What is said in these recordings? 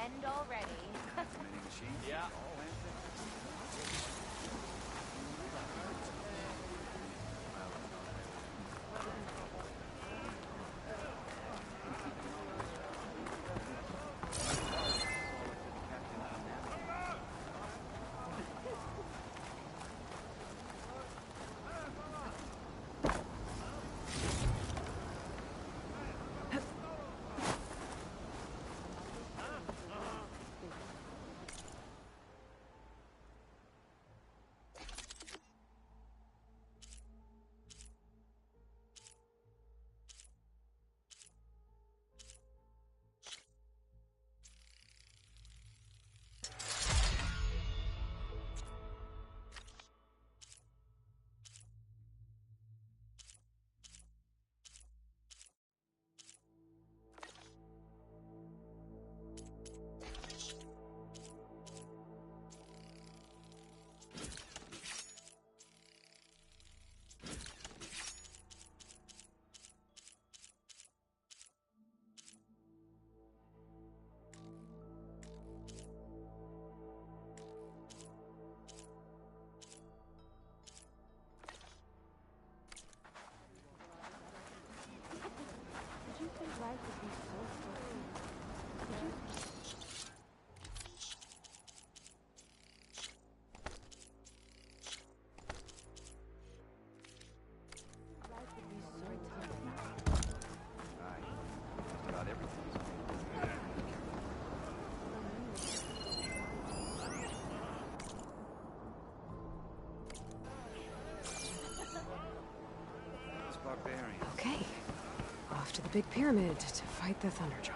end already. Many machines. Yeah. All Life would be so free. Life would be so tough. right. Just about everything. It's barbarian. Okay. Off to the big pyramid to fight the Thunderjaw.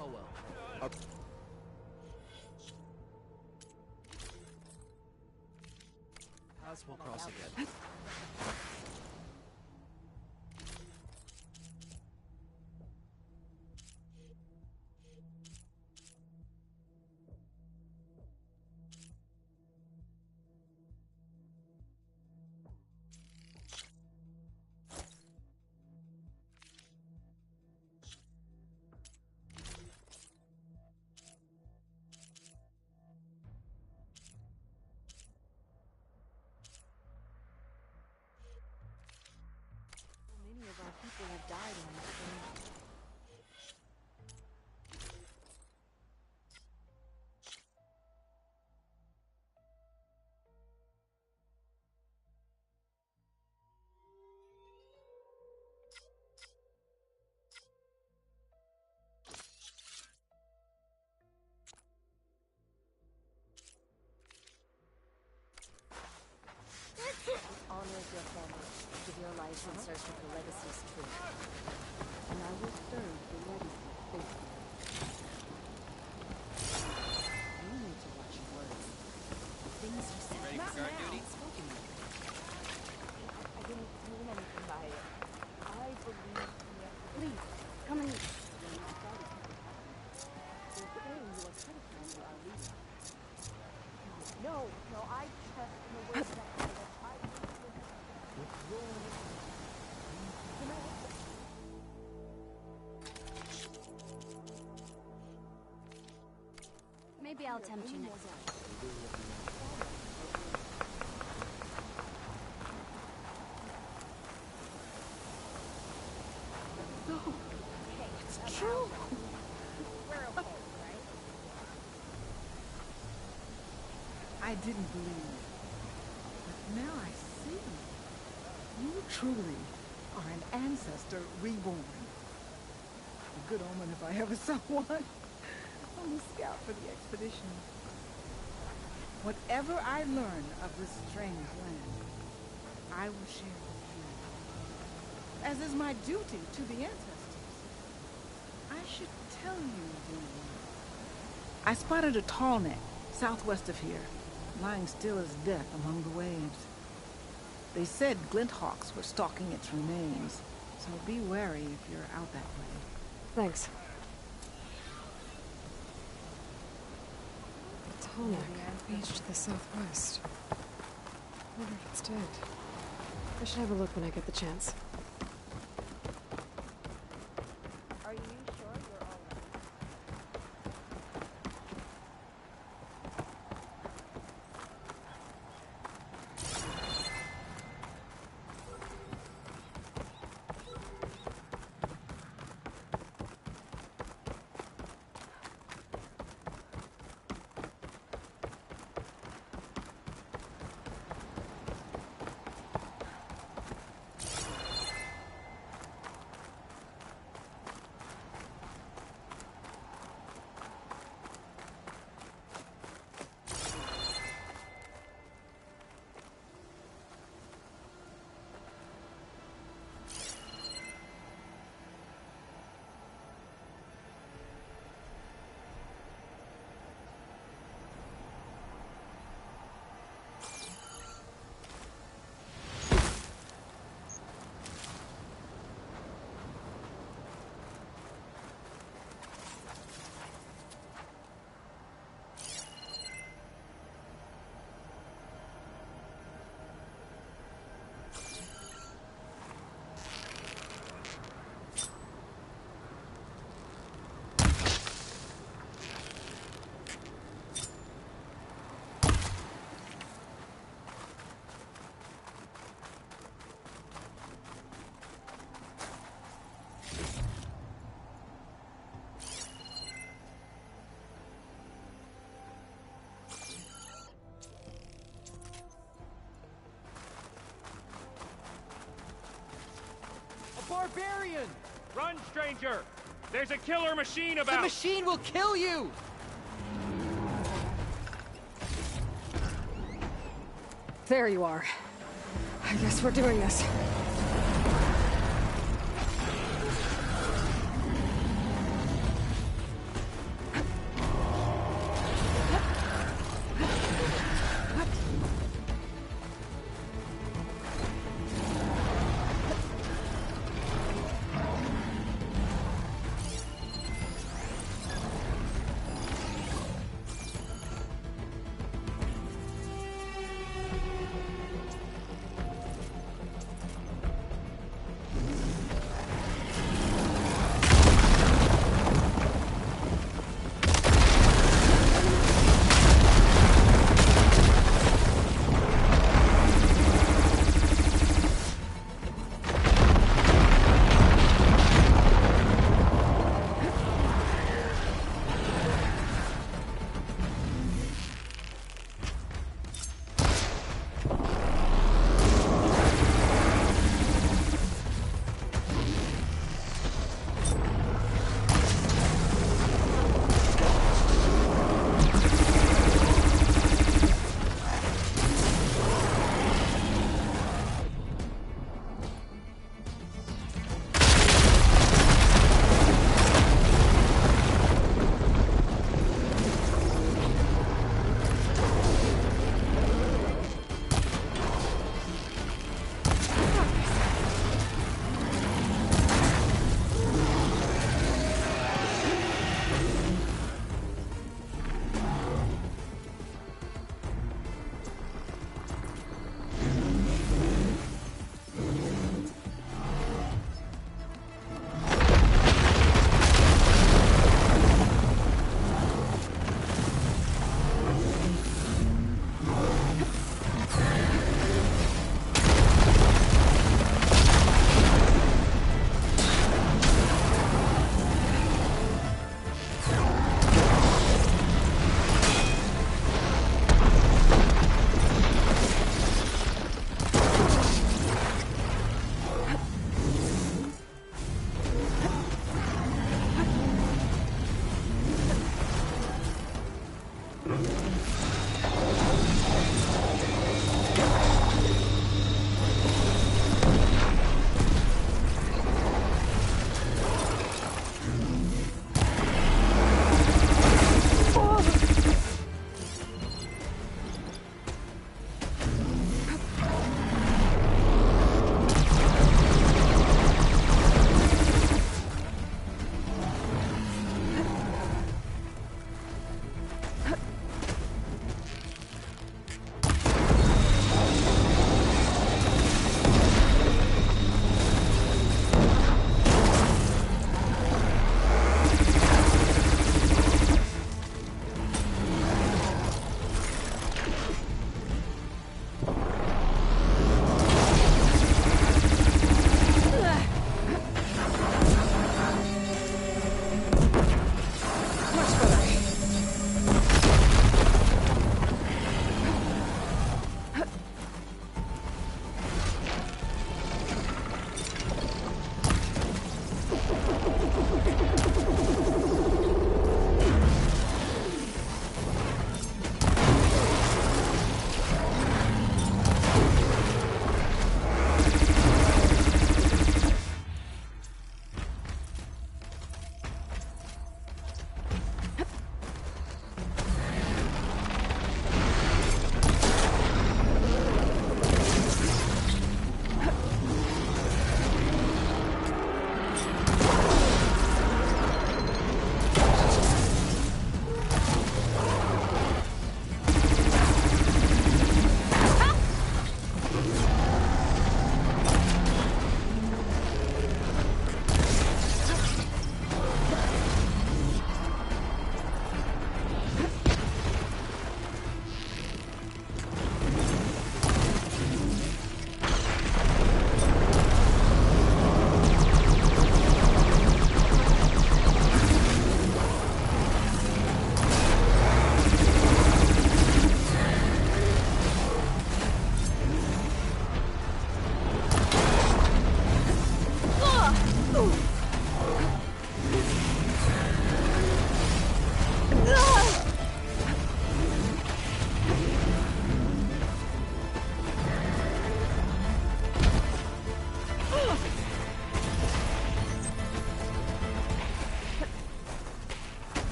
Oh well. Okay. Paths will cross again. Many of our people have died in this thing. Honor your family. Give your lives in search of the legacy's truth. And I will serve the legacy faithfully. You need to watch your words. The things you say. Ready for guard duty? I didn't mean anything by it. I believe in your... Please, come and eat. They're saying you are criticizing our leader. No, Maybe I'll tempt you next time. No, it's true. We're okay, right? I didn't believe, but now I see. You truly are an ancestor reborn. A good omen if I ever saw one. On the scout for the expedition. Whatever I learn of this strange land, I will share with you. As is my duty to the ancestors. I should tell you, dear one. I spotted a tall neck southwest of here, lying still as death among the waves. They said glint hawks were stalking its remains, so be wary if you're out that way. Thanks. Tallneck, beach to the southwest. Wonder if it's dead. I should have a look when I get the chance. Are you sure you're all right? Barbarian! Run, stranger! There's a killer machine about! The machine will kill you! There you are. I guess we're doing this.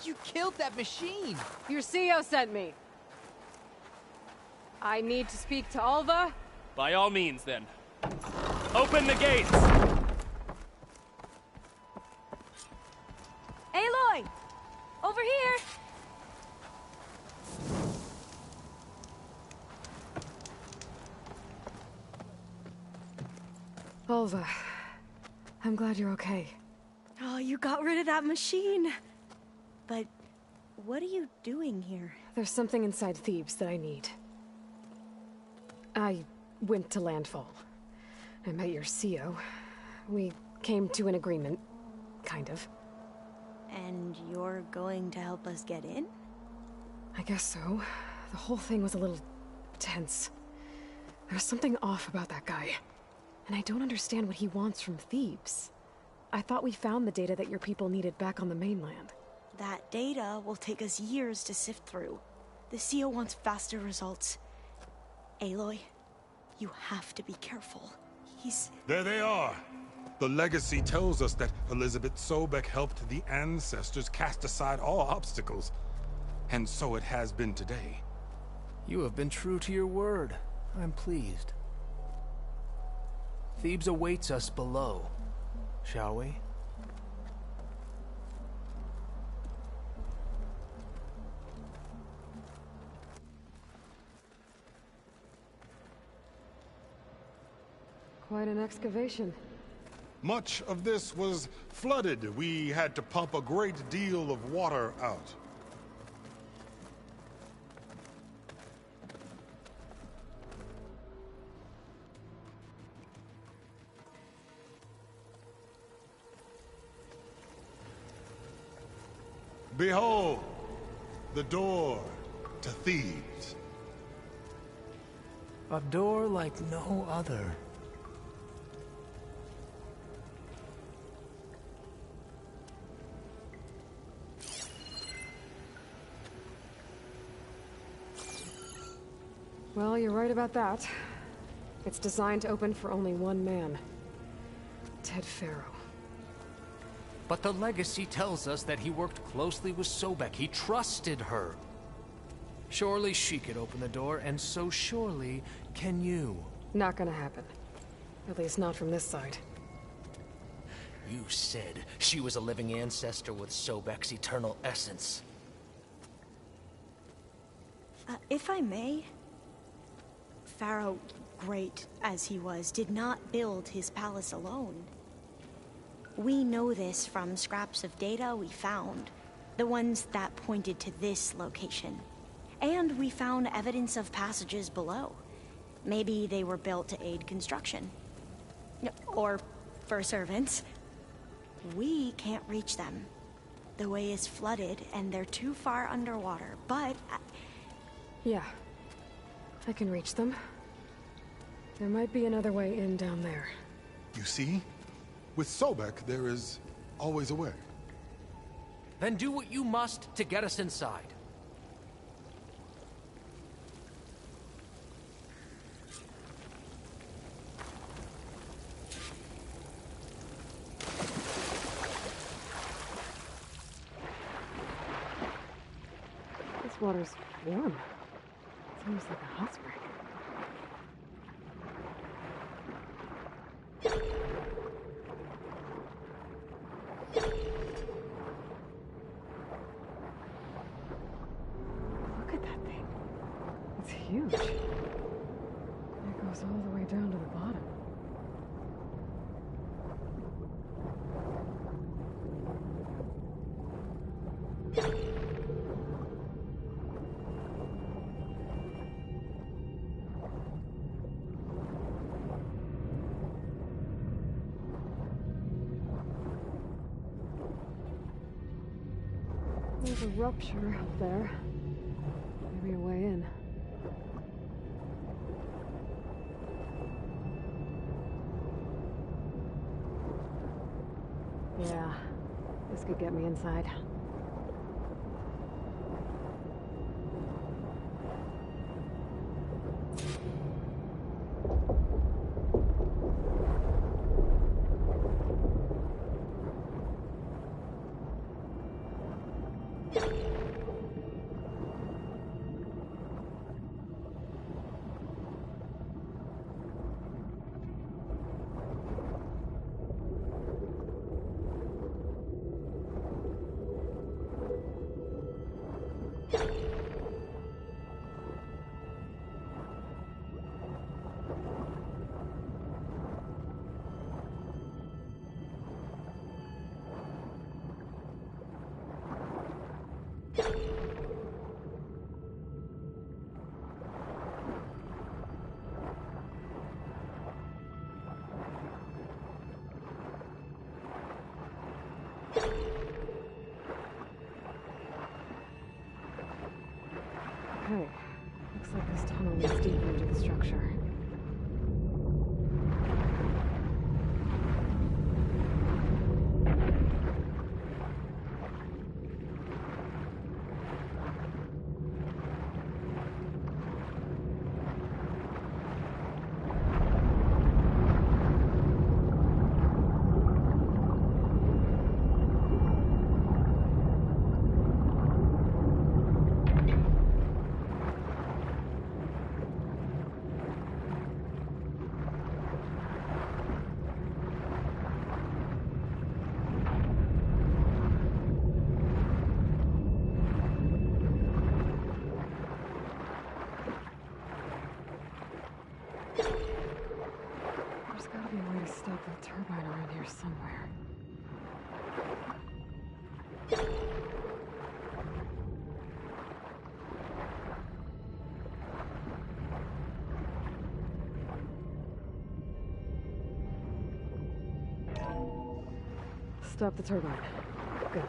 You killed that machine! Your CEO sent me. I need to speak to Alva. By all means, then. Open the gates! Aloy! Over here! Alva, I'm glad you're okay. Oh, you got rid of that machine. But what are you doing here? There's something inside Thebes that I need. I went to Landfall. I met your CEO. We came to an agreement, kind of. And you're going to help us get in? I guess so. The whole thing was a little tense. There was something off about that guy. And I don't understand what he wants from Thebes. I thought we found the data that your people needed back on the mainland. That data will take us years to sift through. The CEO wants faster results. Aloy, you have to be careful. There they are! The legacy tells us that Elizabeth Sobek helped the ancestors cast aside all obstacles. And so it has been today. You have been true to your word. I'm pleased. Thebes awaits us below, shall we? Quite an excavation. Much of this was flooded. We had to pump a great deal of water out. Behold, the door to Thebes. A door like no other. Well, you're right about that. It's designed to open for only one man. Ted Faro. But the legacy tells us that he worked closely with Sobek. He trusted her. Surely she could open the door, and so surely can you. Not gonna happen. At least not from this side. You said she was a living ancestor with Sobek's eternal essence. If I may, Pharaoh, great as he was, did not build his palace alone. We know this from scraps of data we found, the ones that pointed to this location. And we found evidence of passages below. Maybe they were built to aid construction. Or for servants. We can't reach them. The way is flooded and they're too far underwater, but... Yeah. I can reach them. There might be another way in down there. You see? With Sobek, there is always a way. Then do what you must to get us inside. This water's warm. It's almost like a hot spring. Look at that thing. It's huge. It goes all the way down to the bottom. There's a rupture up there. Maybe a way in. Yeah, this could get me inside. Hey, looks like this tunnel leads deeper into the structure. There's gotta be a way to stop that turbine around here somewhere. Stop the turbine. Good.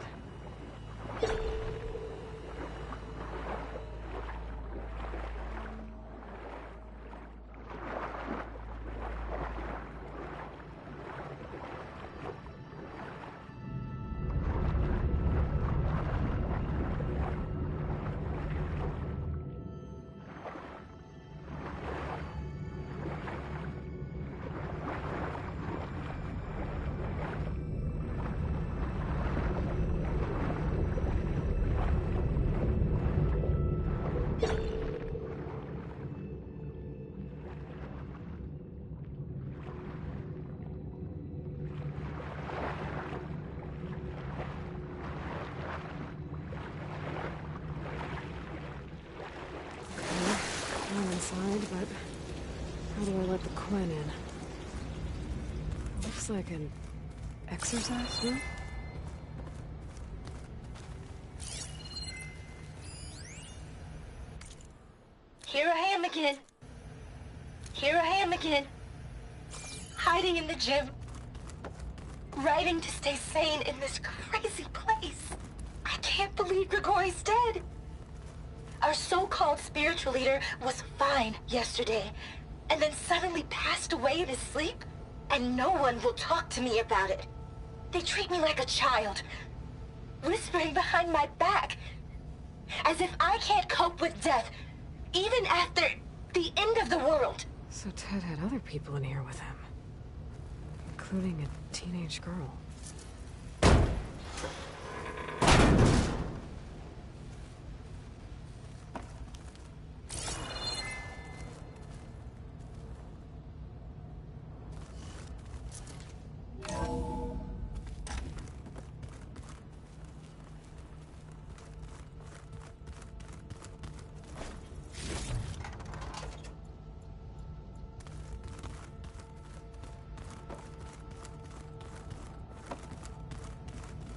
I'm inside, but how do I let the Quen in? Looks like an exercise room? Here I am again. Here I am again. Hiding in the gym. Writing to stay sane in this crazy place. I can't believe Grigori's dead. Our so-called spiritual leader was fine yesterday, and then suddenly passed away in his sleep, and no one will talk to me about it. They treat me like a child, whispering behind my back, as if I can't cope with death, even after the end of the world. So Ted had other people in here with him, including a teenage girl.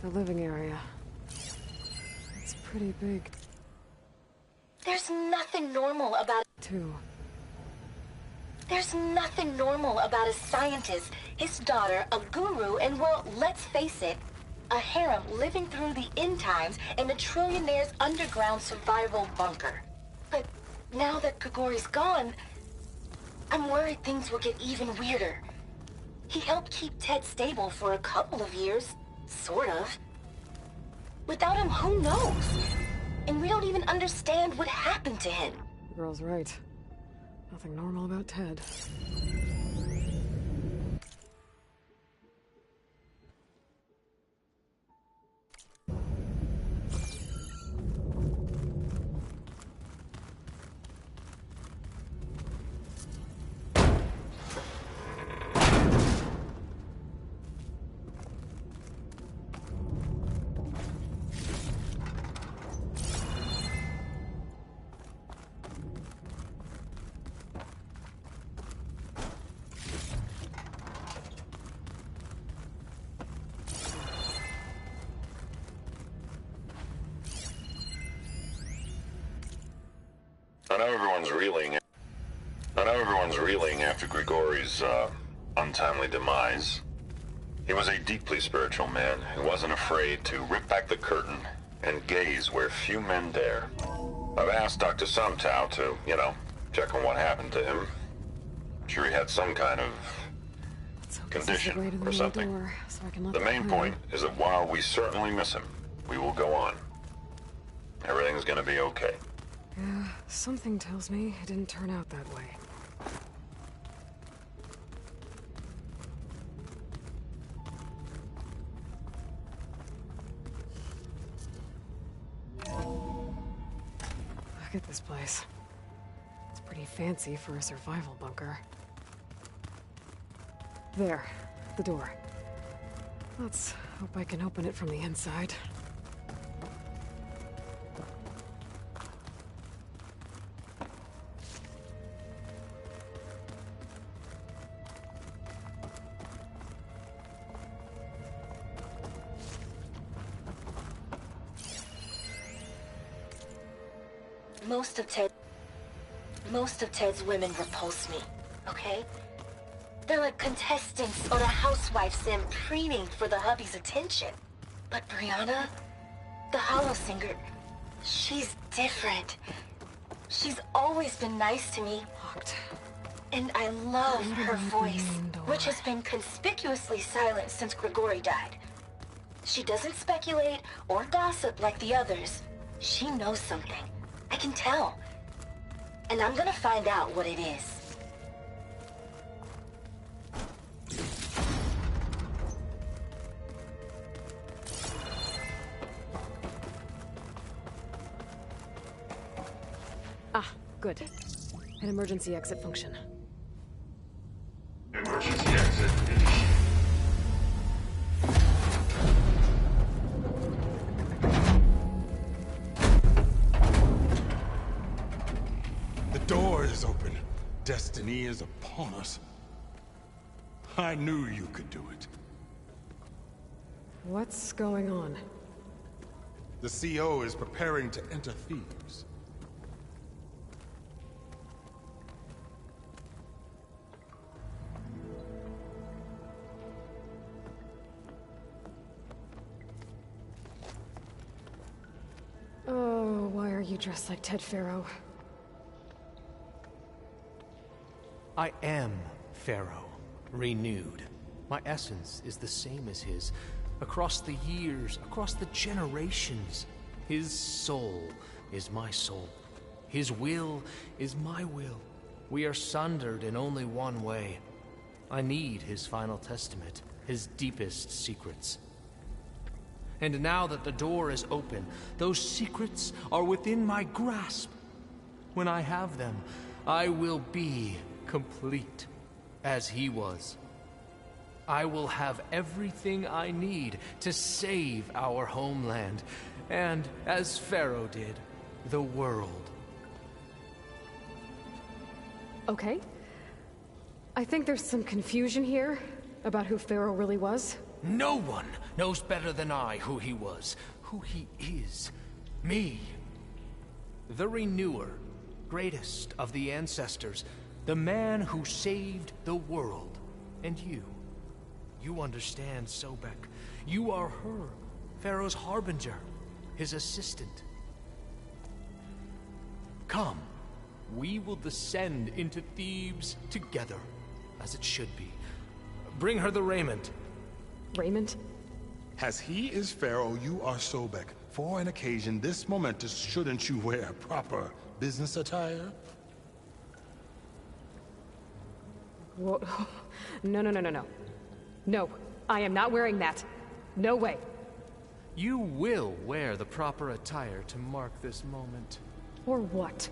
The living area. It's pretty big, There's nothing normal about too. There's nothing normal about a scientist, his daughter, a guru, and well, let's face it, a harem living through the end times in a trillionaire's underground survival bunker. But now that Grigori's gone, I'm worried things will get even weirder. He helped keep Ted stable for a couple of years, sort of. Without him, who knows? And we don't even understand what happened to him. The girl's right. Nothing normal about Ted. I know everyone's reeling. I know everyone's reeling after Grigori's untimely demise. He was a deeply spiritual man who wasn't afraid to rip back the curtain and gaze where few men dare. I've asked Dr. Sumtow to, check on what happened to him. I'm sure he had some kind of condition or something. The main point is that while we certainly miss him, we will go on. Everything's gonna be okay. Yeah, something tells me it didn't turn out that way. Look at this place. It's pretty fancy for a survival bunker. There, the door. Let's hope I can open it from the inside. Most of Ted's women repulse me, okay? They're like contestants on a housewife sim preening for the hubby's attention. But Brianna, the hollow singer, she's different. She's always been nice to me. And I love her voice, which has been conspicuously silent since Grigori died. She doesn't speculate or gossip like the others. She knows something. I can tell. And I'm gonna find out what it is. Ah, good. An emergency exit function. Emergency exit initiated. The door is open. Destiny is upon us. I knew you could do it. What's going on? The CO is preparing to enter Thebes. Oh, why are you dressed like Ted Faro? I am Pharaoh, renewed. My essence is the same as his. Across the years, across the generations. His soul is my soul. His will is my will. We are sundered in only one way. I need his final testament, his deepest secrets. And now that the door is open, those secrets are within my grasp. When I have them, I will be complete, as he was. I will have everything I need to save our homeland, and, as Pharaoh did, the world. Okay. I think there's some confusion here about who Pharaoh really was. No one knows better than I who he was, who he is. Me. The Renewer, greatest of the ancestors, the man who saved the world. And you. You understand, Sobek. You are her, Pharaoh's harbinger, his assistant. Come, we will descend into Thebes together, as it should be. Bring her the raiment. Raiment? As he is Pharaoh, you are Sobek. For an occasion this momentous, shouldn't you wear proper business attire? Whoa. No, no, no, no, no. No, I am not wearing that. No way. You will wear the proper attire to mark this moment. Or what?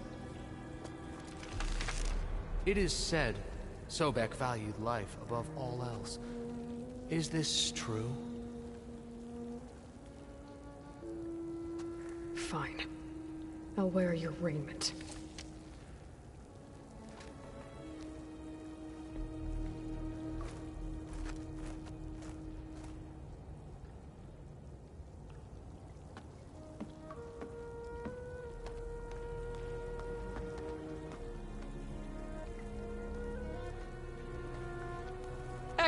It is said Sobek valued life above all else. Is this true? Fine. I'll wear your raiment.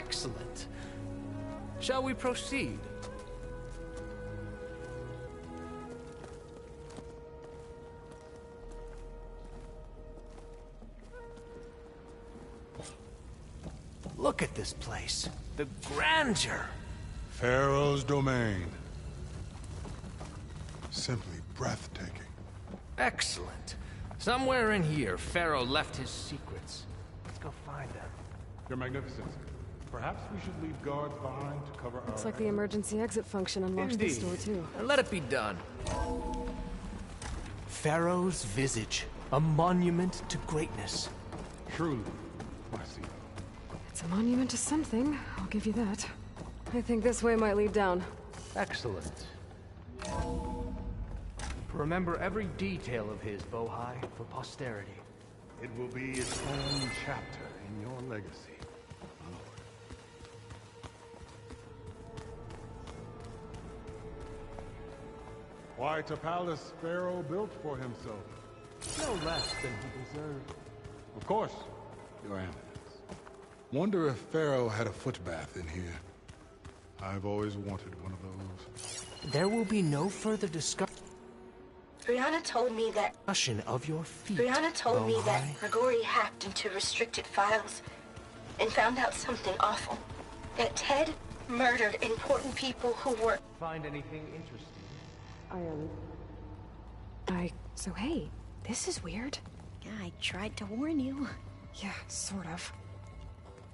Excellent. Shall we proceed? Look at this place. The grandeur. Pharaoh's domain. Simply breathtaking. Excellent. Somewhere in here, Pharaoh left his secrets. Let's go find them. Your Magnificence, perhaps we should leave guards behind to cover our... Looks like the emergency exit function unlocks this door too. And let it be done. Pharaoh's visage, a monument to greatness. Truly, I see. It's a monument to something, I'll give you that. I think this way might lead down. Excellent. Remember every detail of his, Bohai, for posterity. It will be its own chapter in your legacy, my lord. Quite a palace Pharaoh built for himself. No less than he deserved. Of course, your eminence. Wonder if Pharaoh had a footbath in here. I've always wanted one of those. There will be no further discussion Brianna told me that... of your feet, Brianna told me that Bohai. Grigori hacked into restricted files and found out something awful. That Ted murdered important people who were... Find anything interesting? So hey, this is weird. Yeah, I tried to warn you. Yeah, sort of.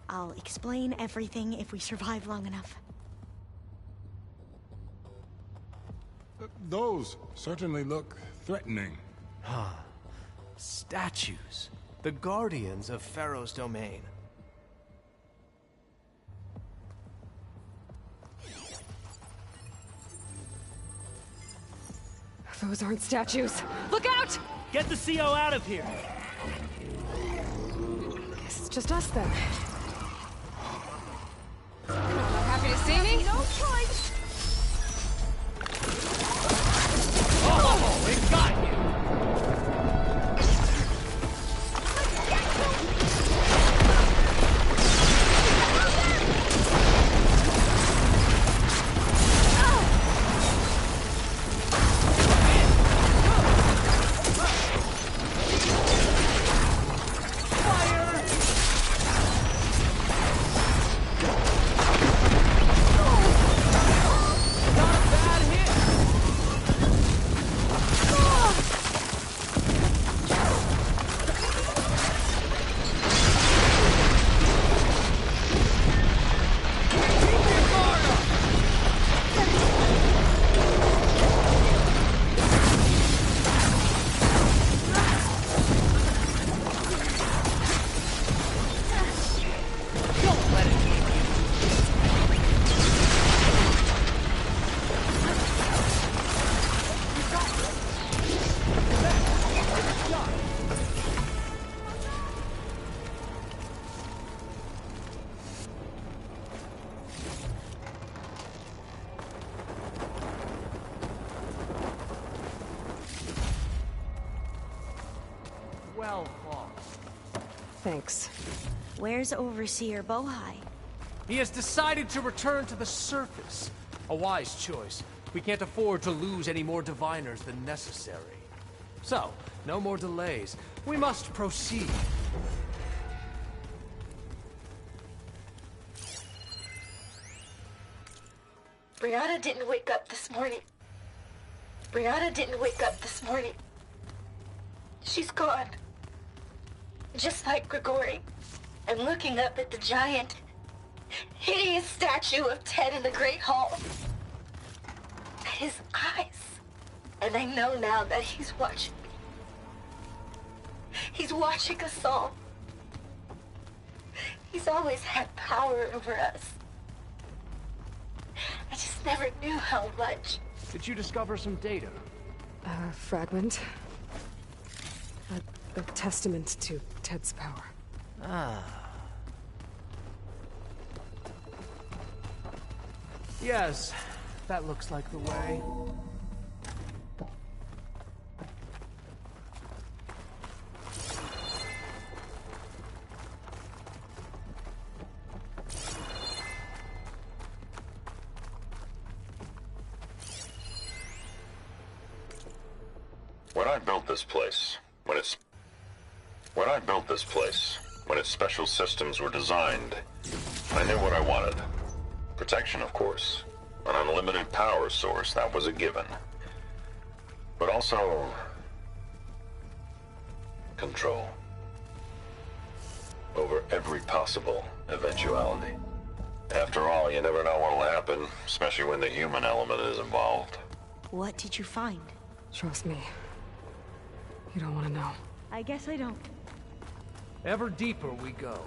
I'll explain everything if we survive long enough. Those certainly look threatening. Statues. The guardians of Pharaoh's domain. Those aren't statues. Look out! Get the CO out of here! Guess it's just us then. Happy to see me? No choice! Oh, it got you! Well fought. Thanks. Where's Overseer Bohai? He has decided to return to the surface. A wise choice. We can't afford to lose any more diviners than necessary. So, no more delays. We must proceed. Brianna didn't wake up this morning. Brianna didn't wake up this morning. She's gone. Just like Grigori. I'm looking up at the giant, hideous statue of Ted in the Great Hall. At his eyes. And I know now that he's watching me. He's watching us all. He's always had power over us. I just never knew how much. Did you discover some data? A fragment. A testament to Ted's power. Ah. Yes, that looks like the way. When I built this place, when its special systems were designed, I knew what I wanted. Protection, of course. An unlimited power source, that was a given. But also... control. Over every possible eventuality. After all, you never know what'll happen, especially when the human element is involved. What did you find? Trust me. You don't want to know. I guess I don't. Ever deeper we go.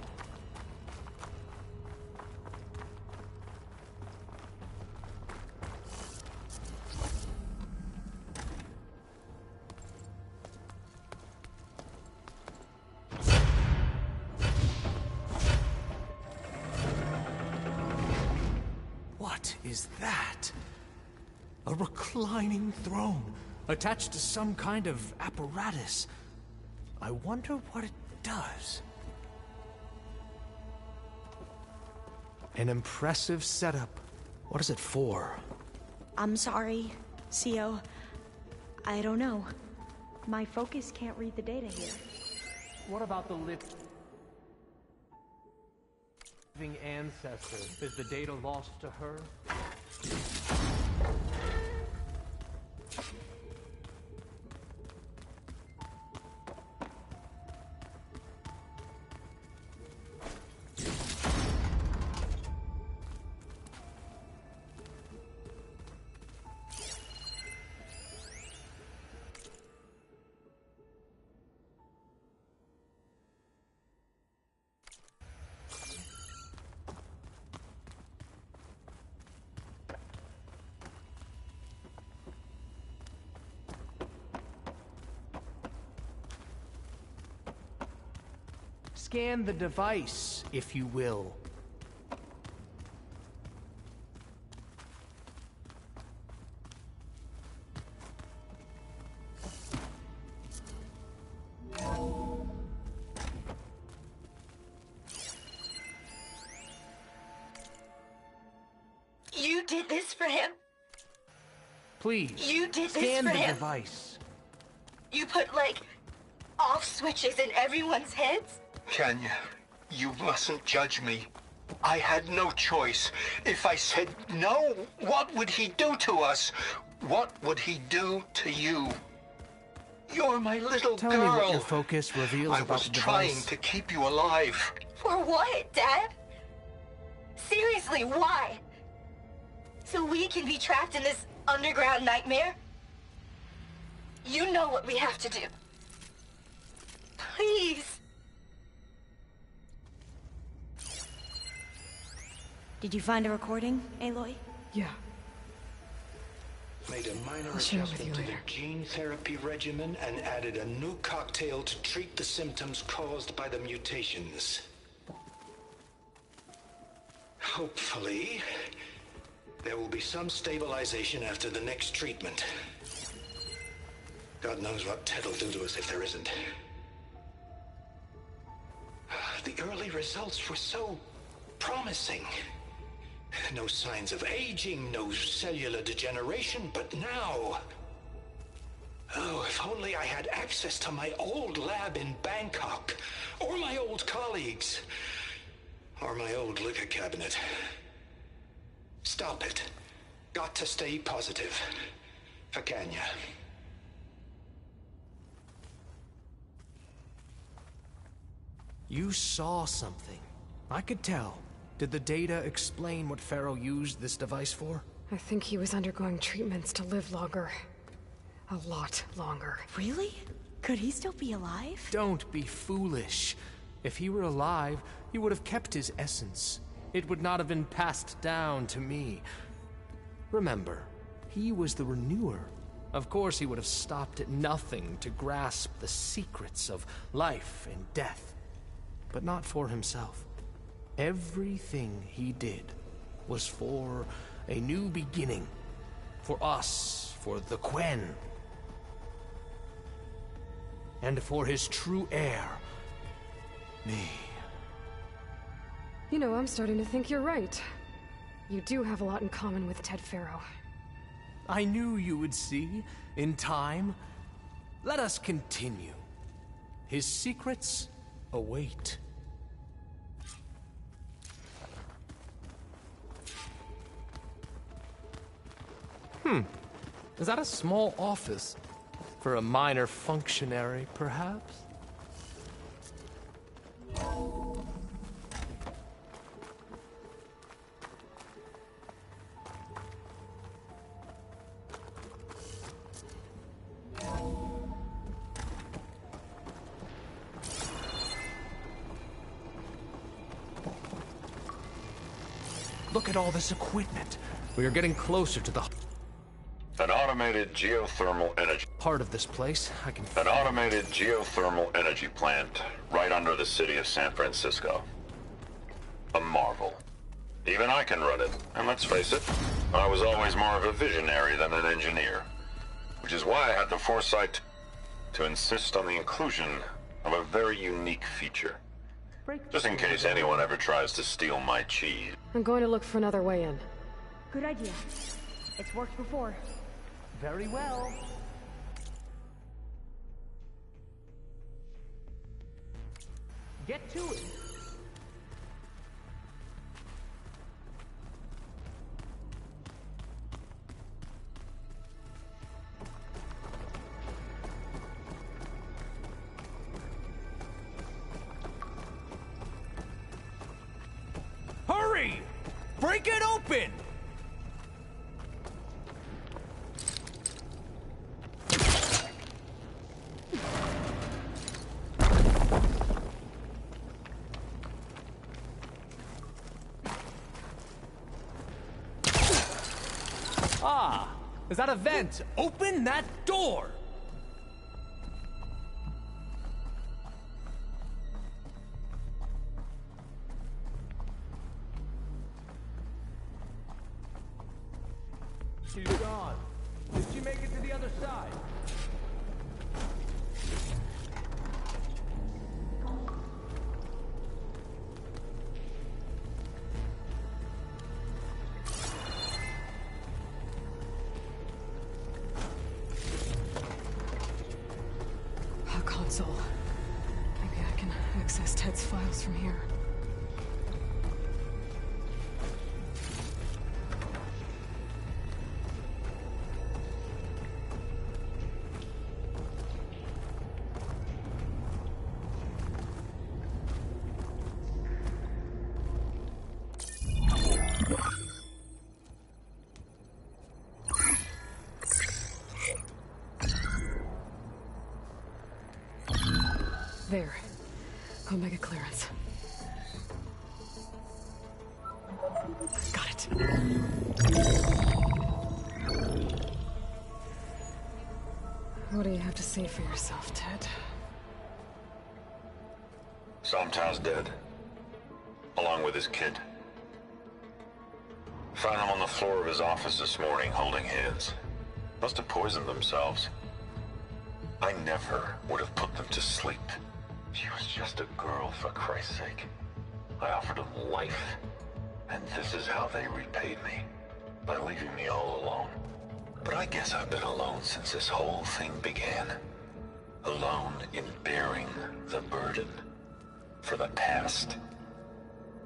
What is that? A reclining throne, attached to some kind of apparatus. I wonder what it does. An impressive setup. What is it for? I'm sorry, CO. I don't know. My focus can't read the data here. What about the living ancestor? Is the data lost to her? Scan the device, if you will. You did this for him? Please, You did this scan for the him? device. You put, like, off switches in everyone's heads? Kenya, you mustn't judge me. I had no choice. If I said no, what would he do to us? What would he do to you? You're my little Tell girl. me what your focus reveals I about was the trying device. to keep you alive. For what, Dad? Seriously, why? So we can be trapped in this underground nightmare? You know what we have to do. Please. Did you find a recording, Aloy? Yeah. Made a minor I'll share it with adjustment you to the later. gene therapy regimen and added a new cocktail to treat the symptoms caused by the mutations. Hopefully, there will be some stabilization after the next treatment. God knows what Ted will do to us if there isn't. The early results were so promising. No signs of aging, no cellular degeneration, but now... Oh, if only I had access to my old lab in Bangkok, or my old colleagues, or my old liquor cabinet. Stop it. Got to stay positive. For Kenya. You saw something. I could tell. Did the data explain what Pharaoh used this device for? I think he was undergoing treatments to live longer. A lot longer. Really? Could he still be alive? Don't be foolish. If he were alive, he would have kept his essence. It would not have been passed down to me. Remember, he was the renewer. Of course he would have stopped at nothing to grasp the secrets of life and death. But not for himself. Everything he did was for a new beginning. For us, for the Quen. And for his true heir, me. You know, I'm starting to think you're right. You do have a lot in common with Ted Pharaoh. I knew you would see, in time. Let us continue. His secrets await. Is that a small office? For a minor functionary, perhaps? Look at all this equipment. We are getting closer to the... An automated geothermal energy... part of this place. I can... An automated geothermal energy plant right under the city of San Francisco. A marvel. Even I can run it. And let's face it, I was always more of a visionary than an engineer. Which is why I had the foresight to insist on the inclusion of a very unique feature. Just in case anyone ever tries to steal my cheese. I'm going to look for another way in. Good idea. It's worked before. Very well. Get to it. Hurry! Break it open! Ah! Is that a vent? Open that door! She's gone. Did she make it to the other side? A console. Maybe I can access Ted's files from here. There. Omega clearance. Got it. What do you have to say for yourself, Ted? Somtown's dead. Along with his kid. Found them on the floor of his office this morning, holding hands. Must have poisoned themselves. I never would have put them to sleep. She was just a girl, for Christ's sake. I offered them life, and this is how they repaid me, by leaving me all alone. But I guess I've been alone since this whole thing began. Alone in bearing the burden. For the past.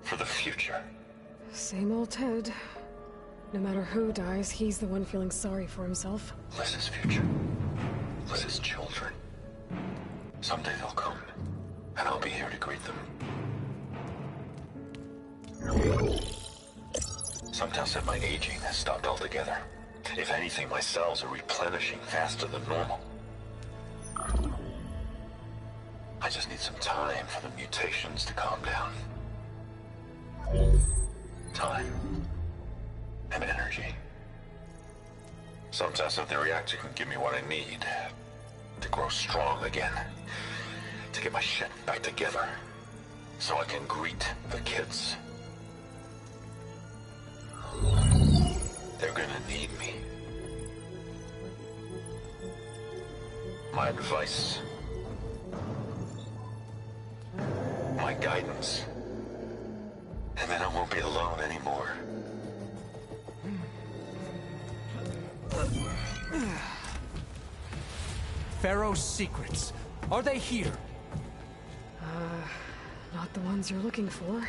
For the future. Same old Ted. No matter who dies, he's the one feeling sorry for himself. Liz's future. Liz's children. Someday they'll come, and I'll be here to greet them. Sometimes said my aging has stopped altogether. If anything, my cells are replenishing faster than normal. I just need some time for the mutations to calm down. Time. And energy. Sometimes if the reactor can give me what I need to grow strong again, to get my shit back together, so I can greet the kids. They're gonna need me. My advice, my guidance, and then I won't be alone anymore. Pharaoh's secrets. Are they here? Not the ones you're looking for.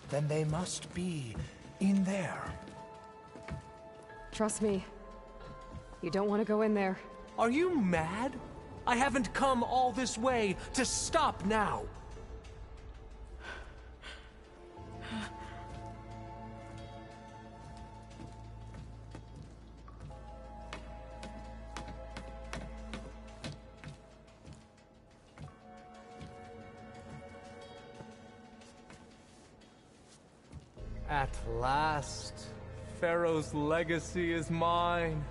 Then they must be in there. Trust me. You don't want to go in there. Are you mad? I haven't come all this way to stop now. At last, Pharaoh's legacy is mine.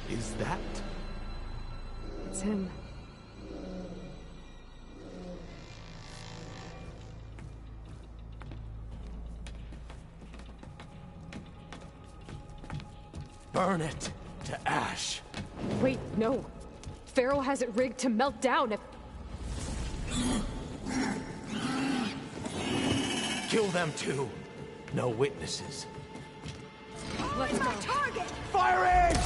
Is that? It's him. Burn it to ash. Wait, no. Pharaoh has it rigged to melt down if... Kill them too. No witnesses. Let's go. Target! Firing!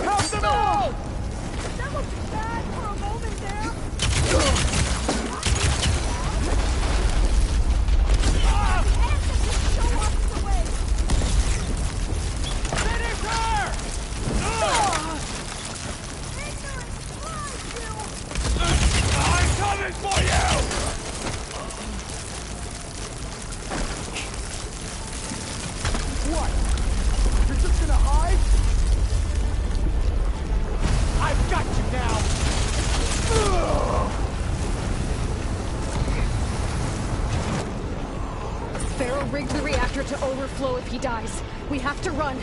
Help them all! That looked bad for a moment there. Finish her! I'm coming for you! What? You're just gonna hide? I've got you now! Pharaoh rigged the reactor to overflow if he dies. We have to run.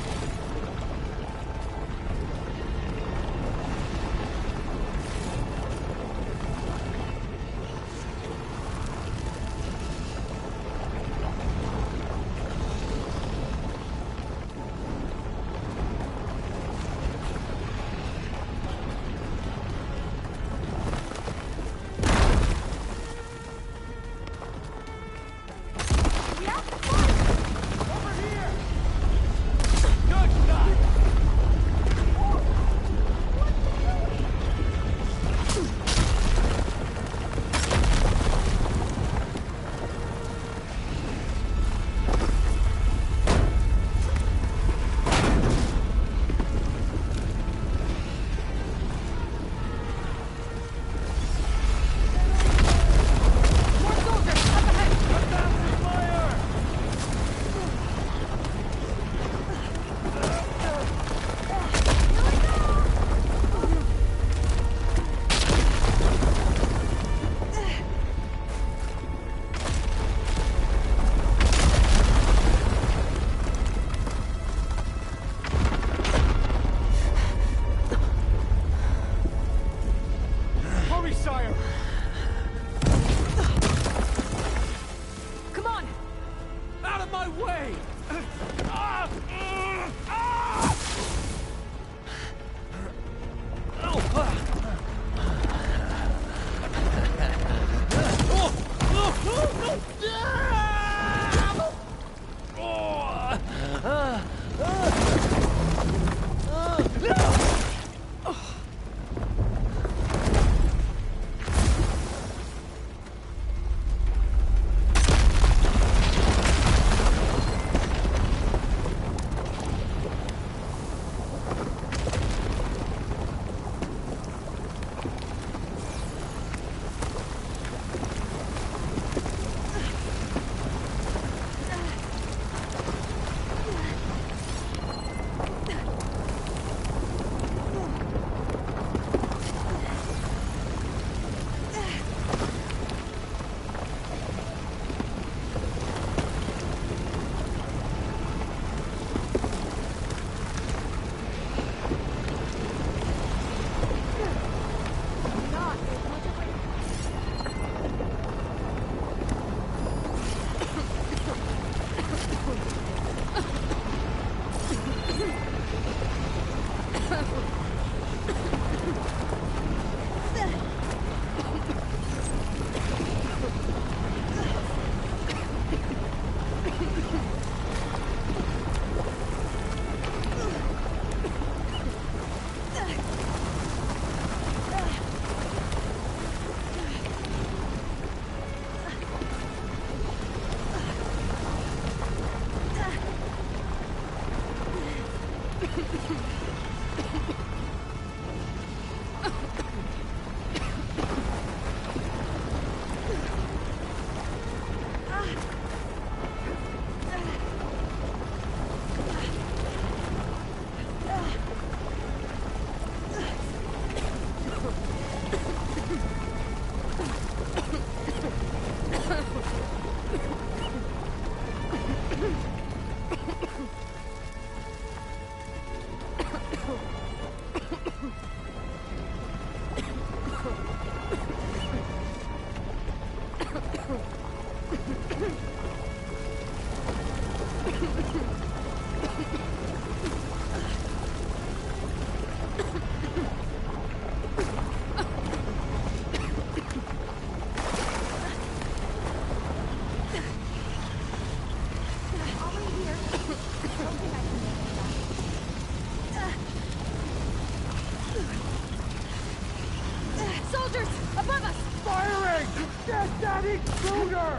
Soldiers! Above us! Firing! Get that intruder!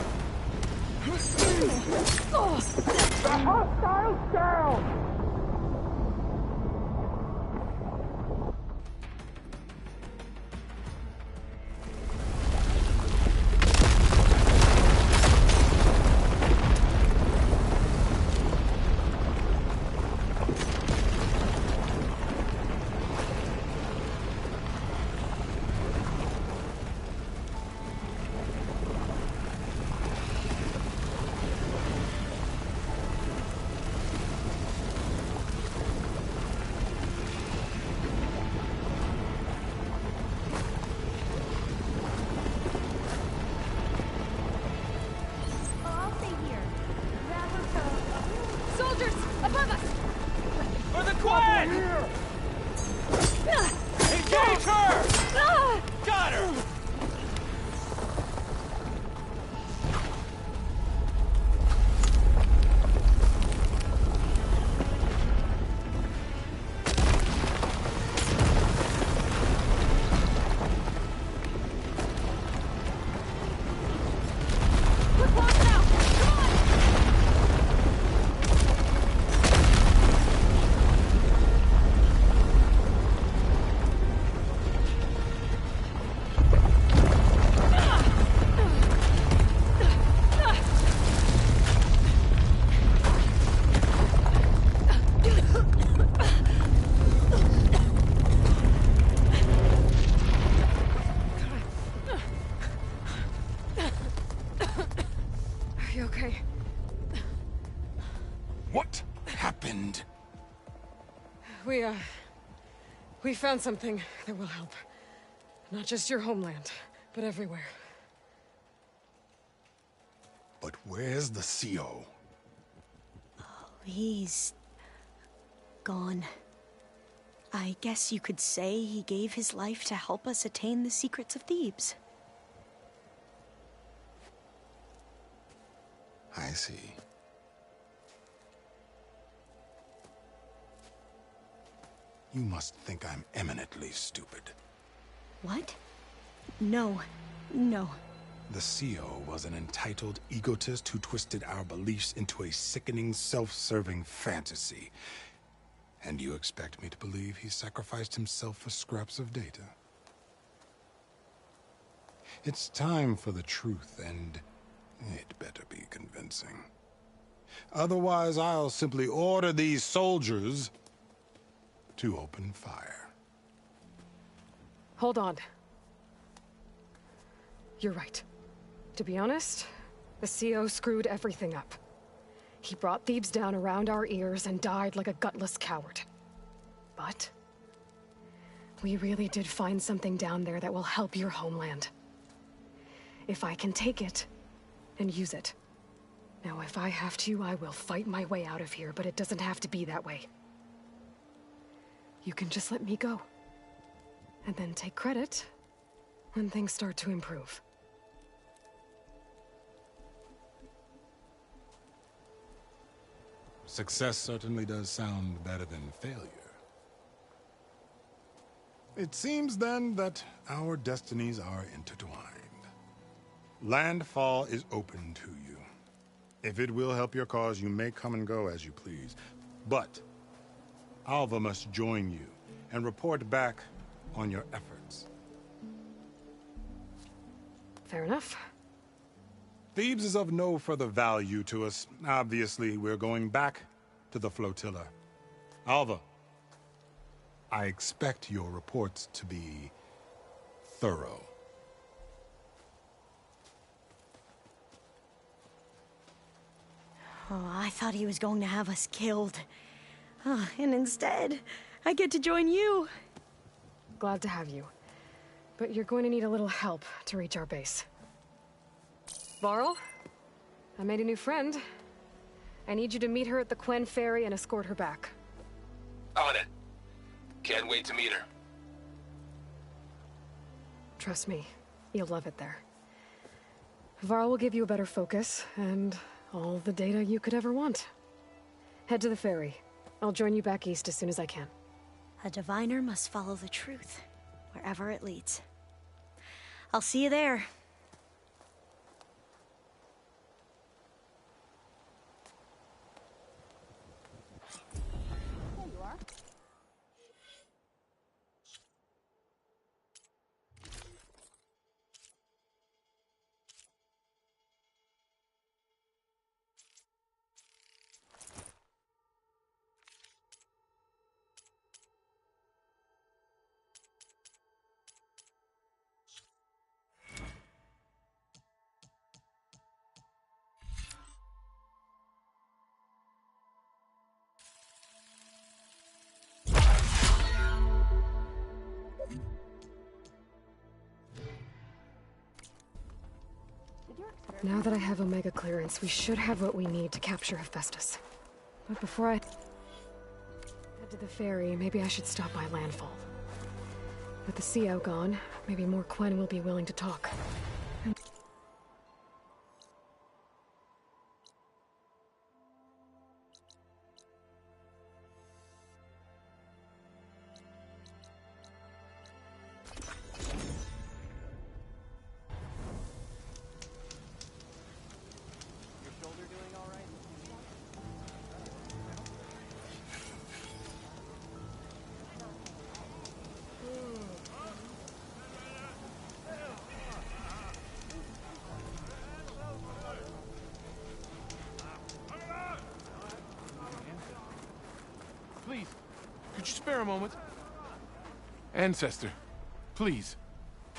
The hostiles down! Soldiers! Above us! For the Quad! Engage her! Got her! We're close now! Come on! Are you okay? What happened? We found something that will help. Not just your homeland, but everywhere. But where's the CO? He's gone. I guess you could say he gave his life to help us attain the secrets of Thebes. I see. You must think I'm eminently stupid. What? No. No. The CO was an entitled egotist who twisted our beliefs into a sickening, self-serving fantasy. And you expect me to believe he sacrificed himself for scraps of data? It's time for the truth, and it better be convincing. Otherwise, I'll simply order these soldiers to open fire. Hold on. You're right. To be honest, the CO screwed everything up. He brought Thebes down around our ears and died like a gutless coward. But we really did find something down there that will help your homeland. If I can take it and use it. Now, if I have to, I will fight my way out of here, but it doesn't have to be that way. you can just let me go. And then take credit when things start to improve. Success certainly does sound better than failure. It seems then that our destinies are intertwined. Landfall is open to you. If it will help your cause, you may come and go as you please. But Alva must join you and report back on your efforts. Fair enough. Thebes is of no further value to us. Obviously, we're going back to the flotilla. Alva, I expect your reports to be thorough. Oh, I thought he was going to have us killed. And instead, I get to join you. Glad to have you. But you're going to need a little help to reach our base. Varl, I made a new friend. I need you to meet her at the Quen Ferry and escort her back. On it. Can't wait to meet her. Trust me, you'll love it there. Varl will give you a better focus, and all the data you could ever want. Head to the ferry. I'll join you back east as soon as I can. A diviner must follow the truth, wherever it leads. I'll see you there. Now that I have Omega clearance, we should have what we need to capture Hephaestus. But before I head to the ferry, maybe I should stop by landfall. With the CO gone, maybe more Quen will be willing to talk. Please, could you spare a moment? Ancestor, please.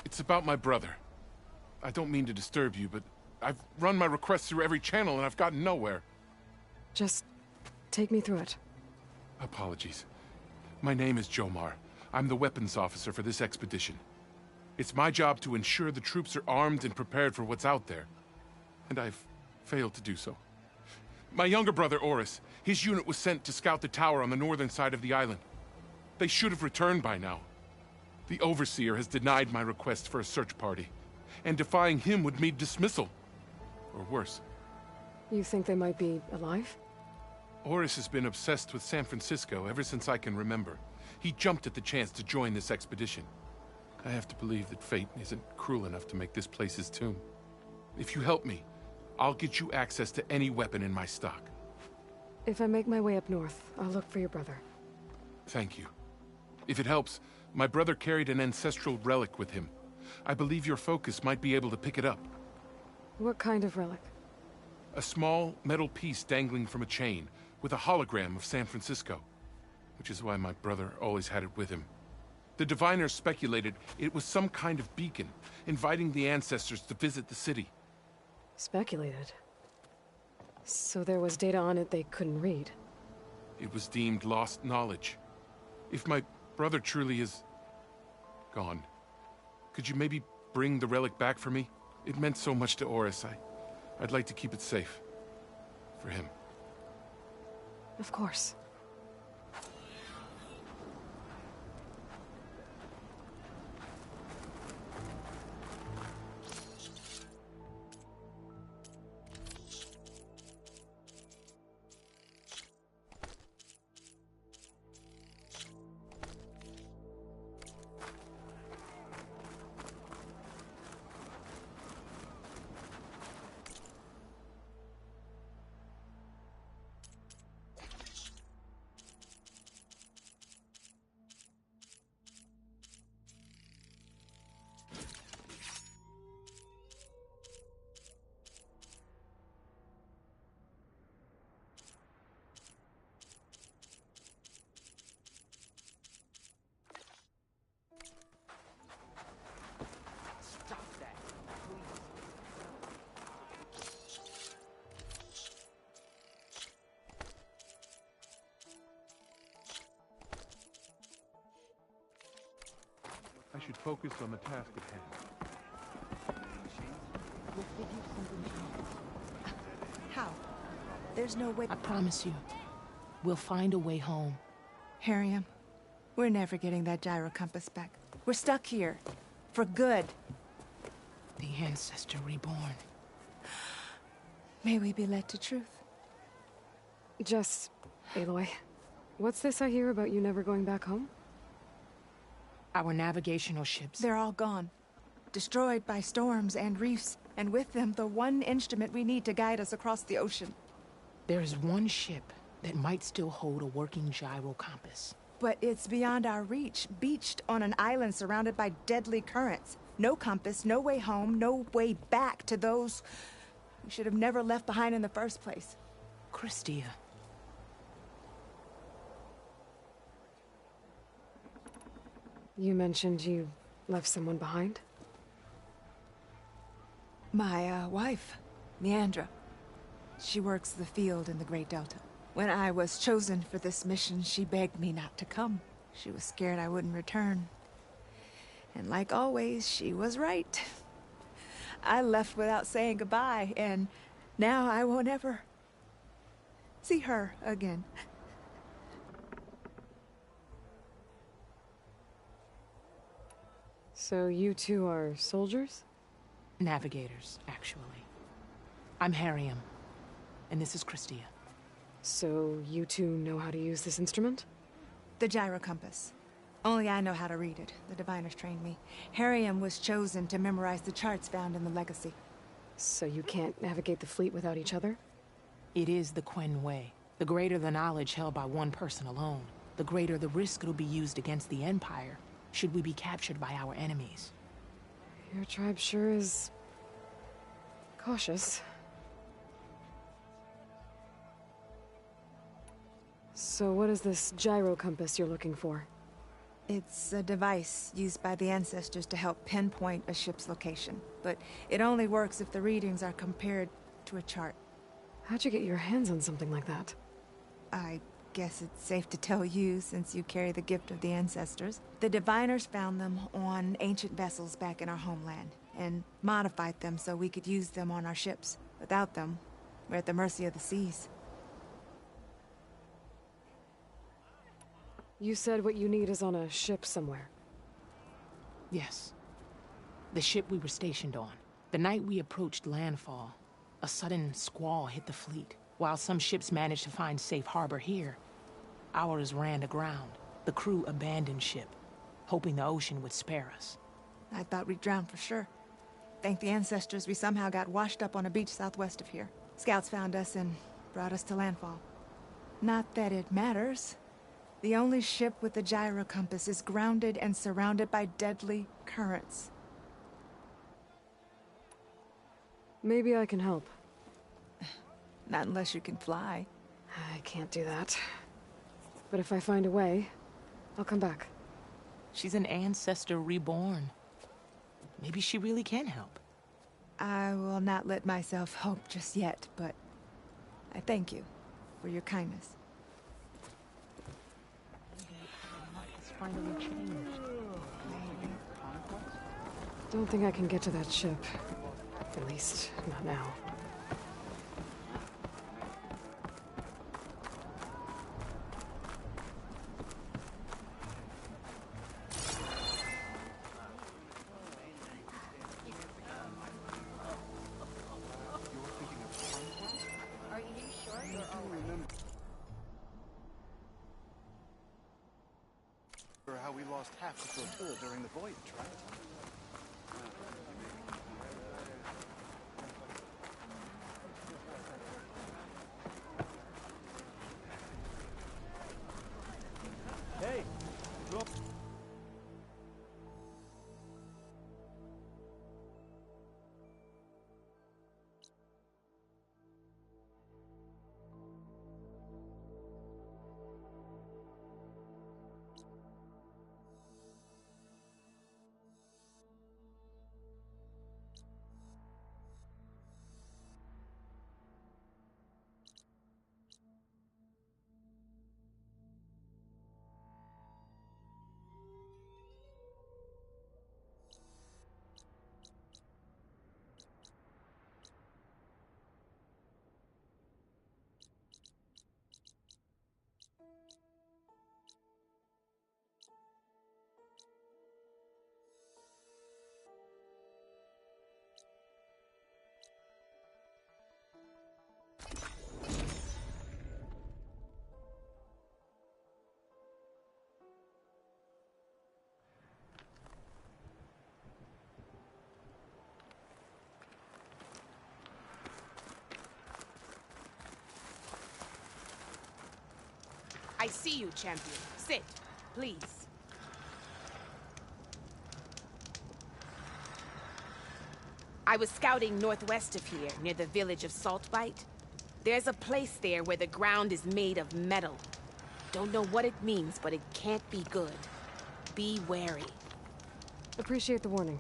It's about my brother. I don't mean to disturb you, but I've run my requests through every channel and I've gotten nowhere. Just take me through it. Apologies. My name is Jomar. I'm the weapons officer for this expedition. It's my job to ensure the troops are armed and prepared for what's out there. And I've failed to do so. My younger brother, Oris, his unit was sent to scout the tower on the northern side of the island. They should have returned by now. The Overseer has denied my request for a search party, and defying him would mean dismissal. Or worse. You think they might be alive? Oris has been obsessed with San Francisco ever since I can remember. He jumped at the chance to join this expedition. I have to believe that fate isn't cruel enough to make this place his tomb. If you help me, I'll get you access to any weapon in my stock. If I make my way up north, I'll look for your brother. Thank you. If it helps, my brother carried an ancestral relic with him. I believe your focus might be able to pick it up. What kind of relic? A small metal piece dangling from a chain, with a hologram of San Francisco. Which is why my brother always had it with him. The diviners speculated it was some kind of beacon, inviting the ancestors to visit the city. Speculated? So there was data on it they couldn't read? It was deemed lost knowledge. If my brother truly is gone, could you maybe bring the relic back for me? It meant so much to Oris. I'd like to keep it safe. For him. Of course. I should focus on the task at hand. We'll figure something out. How? There's no way. I promise you, we'll find a way home. Harriam, we're never getting that gyro compass back. We're stuck here. For good. The Ancestor reborn. May we be led to truth. Jess, Aloy, what's this I hear about you never going back home? Our navigational ships. They're all gone. Destroyed by storms and reefs, and with them the one instrument we need to guide us across the ocean. There is one ship that might still hold a working gyro compass. But it's beyond our reach, beached on an island surrounded by deadly currents. No compass, no way home, no way back to those we should have never left behind in the first place. Christia. You mentioned you left someone behind? My, wife, Meandra. She works the field in the Great Delta. When I was chosen for this mission, she begged me not to come. She was scared I wouldn't return. And like always, she was right. I left without saying goodbye, and now I won't ever see her again. So you two are soldiers? Navigators, actually. I'm Harriam, and this is Christia. So you two know how to use this instrument? The gyro compass. Only I know how to read it. The diviners trained me. Harriam was chosen to memorize the charts found in the Legacy. So you can't navigate the fleet without each other? It is the Quen way. The greater the knowledge held by one person alone, the greater the risk it'll be used against the Empire, should we be captured by our enemies. Your tribe sure is cautious. So what is this gyro compass you're looking for? It's a device used by the ancestors to help pinpoint a ship's location, but it only works if the readings are compared to a chart. How'd you get your hands on something like that? I guess it's safe to tell you, since you carry the gift of the ancestors. The diviners found them on ancient vessels back in our homeland, and modified them so we could use them on our ships. Without them, we're at the mercy of the seas. You said what you need is on a ship somewhere. Yes. The ship we were stationed on. The night we approached landfall, a sudden squall hit the fleet. While some ships managed to find safe harbor here, ours ran aground. The crew abandoned ship, hoping the ocean would spare us. I thought we'd drown for sure. Thank the ancestors we somehow got washed up on a beach southwest of here. Scouts found us and brought us to landfall. Not that it matters. The only ship with the gyro compass is grounded and surrounded by deadly currents. Maybe I can help. Not unless you can fly. I can't do that. But if I find a way, I'll come back. She's an ancestor reborn. Maybe she really can help. I will not let myself hope just yet, but I thank you for your kindness. Finally changed. Don't think I can get to that ship. At least, not now. How we lost half the flotilla during the voyage, right? Hey, look. I see you, champion. Sit, please. I was scouting northwest of here, near the village of Saltbite. There's a place there where the ground is made of metal. Don't know what it means, but it can't be good. Be wary. Appreciate the warning.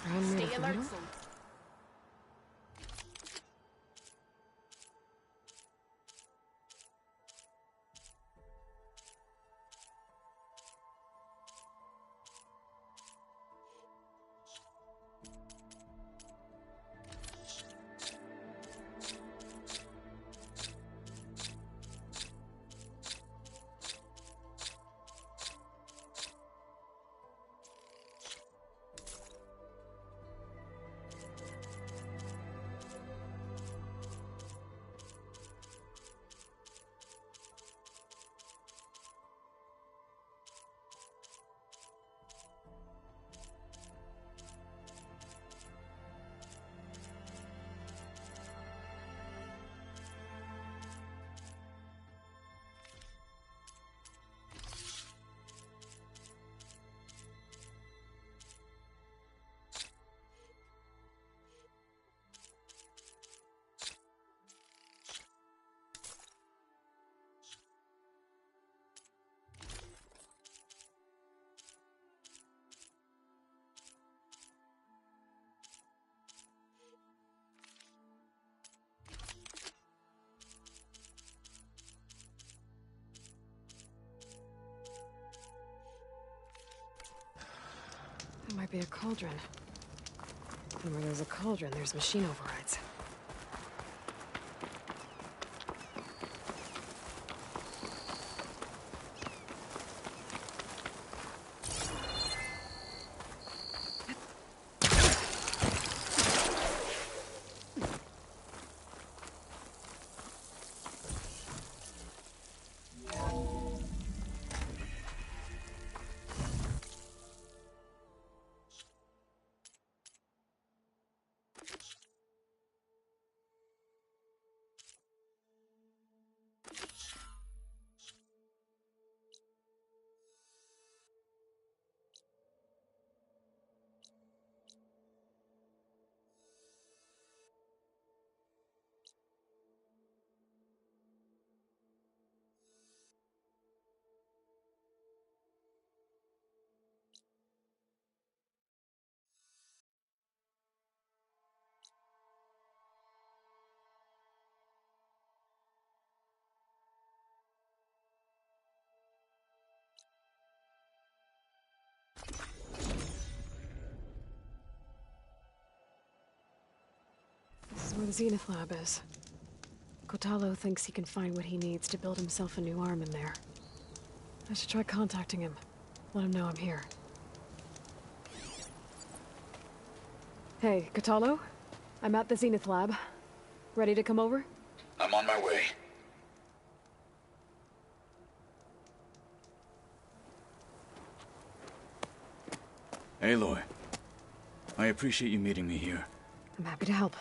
Stay alert, soldier. That might be a cauldron. And where there's a cauldron, there's machine overrides. This is where the Zenith Lab is. Kotalo thinks he can find what he needs to build himself a new arm in there. I should try contacting him. Let him know I'm here. Hey, Kotalo? I'm at the Zenith Lab. Ready to come over? I'm on my way. Aloy, I appreciate you meeting me here. I'm happy to help.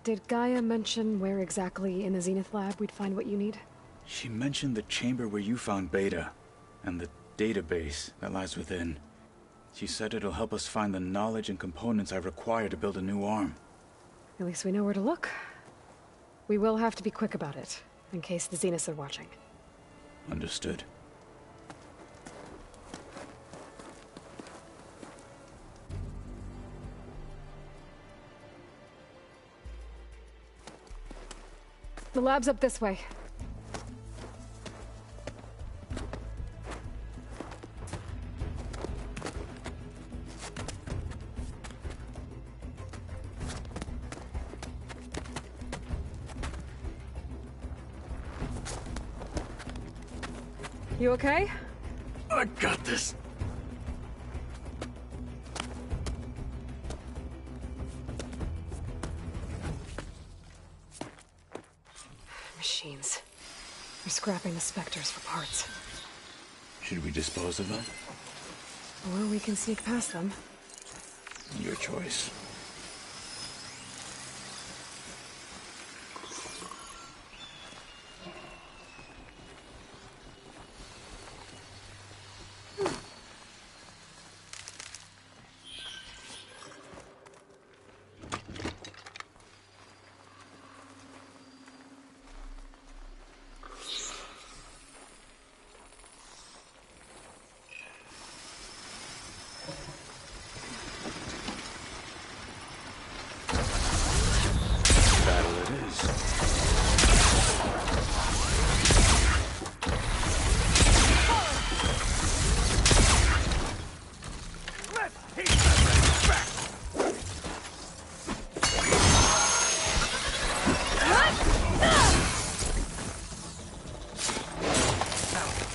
Did Gaia mention where exactly in the Zenith Lab we'd find what you need? She mentioned the chamber where you found Beta, and the database that lies within. She said it'll help us find the knowledge and components I require to build a new arm. At least we know where to look. We will have to be quick about it, in case the Zeniths are watching. Understood. The lab's up this way. You okay? I got this. Machines. They're scrapping the Spectres for parts. Should we dispose of them? Or we can sneak past them. Your choice.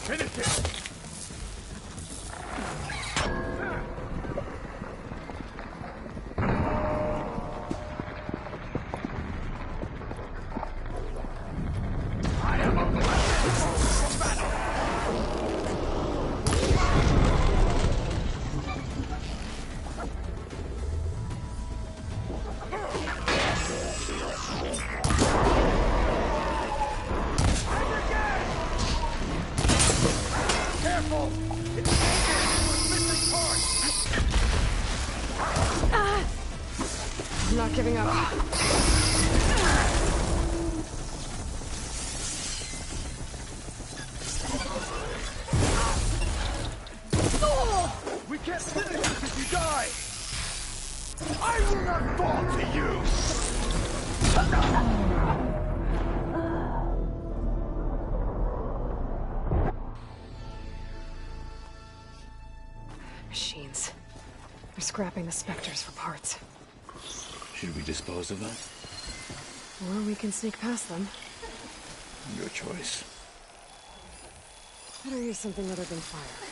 Finish it! I'm not giving up. We can't finish this if you die! I will not fall to you! Machines. They're scrapping the specters for parts. Should we dispose of them? Or we can sneak past them. Your choice. Better use something other than fire.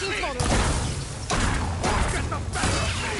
Too vulnerable. Get the better of me!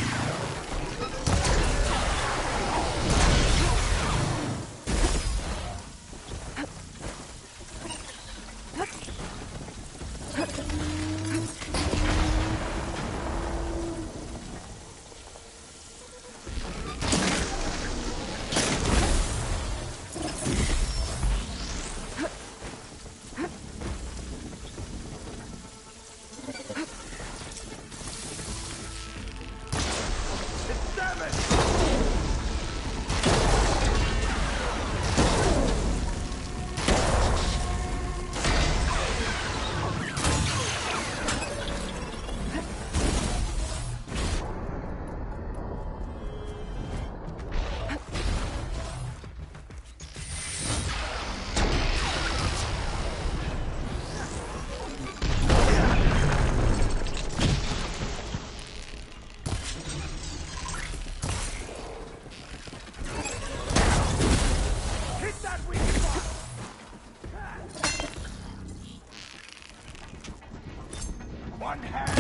One hand,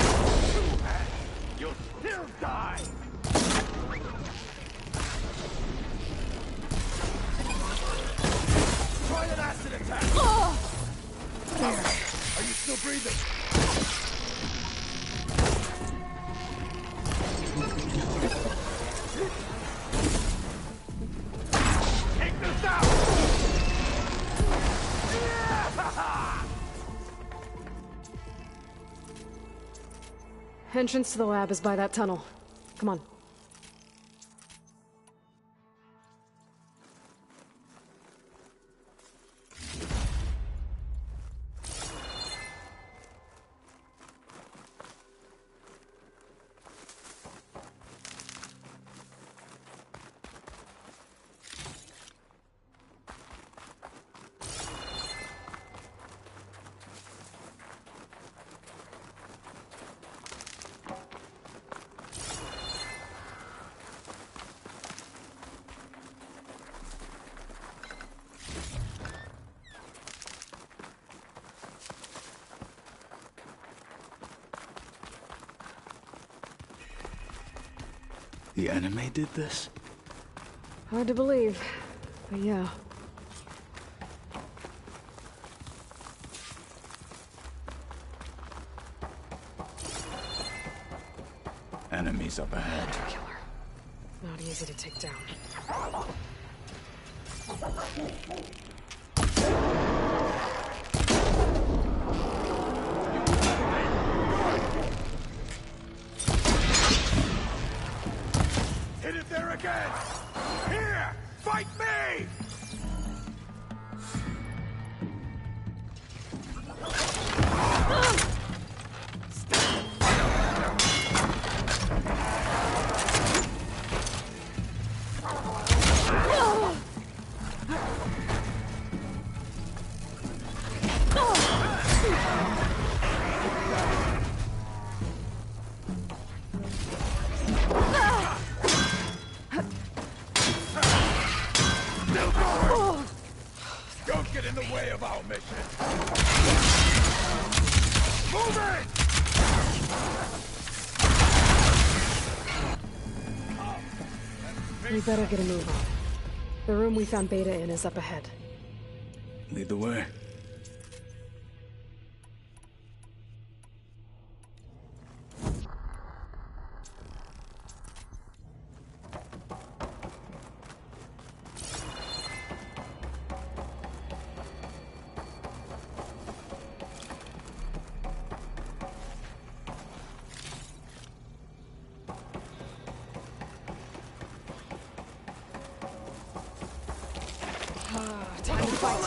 two hands, you'll still die! Try an acid attack! There. Are you still breathing? Take this out! Entrance to the lab is by that tunnel. Come on. The anime did this? Hard to believe, but yeah. Enemies up ahead. Killer. Not easy to take down. Hit it there again! Here! Fight me! Don't get in the way of our mission! Move it! We better get a move on. The room we found Beta in is up ahead. Lead the way. Time to fight.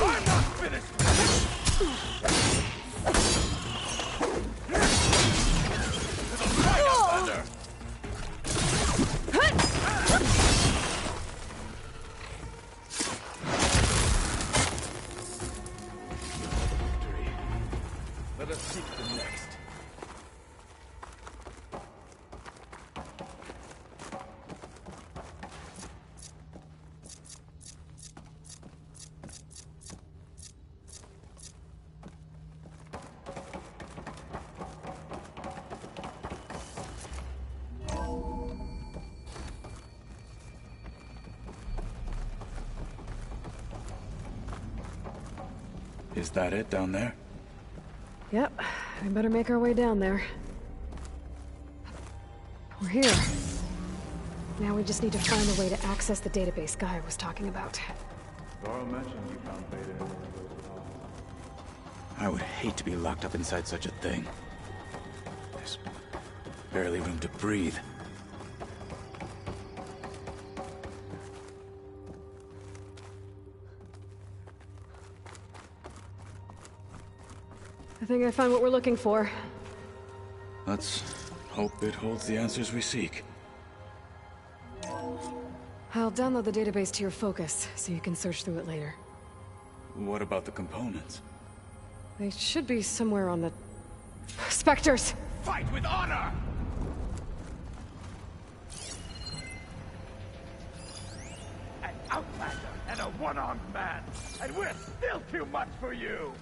I'm not finished! Right up under! Let us seek the next. Is that it down there? Yep, we better make our way down there. We're here. Now we just need to find a way to access the database Guy was talking about. Laurel mentioned you found Beta. I would hate to be locked up inside such a thing. There's barely room to breathe. I think I found what we're looking for. Let's hope it holds the answers we seek. I'll download the database to your Focus, so you can search through it later. What about the components? They should be somewhere on the... Spectres! Fight with honor! An outlander and a one-armed man, and we're still too much for you!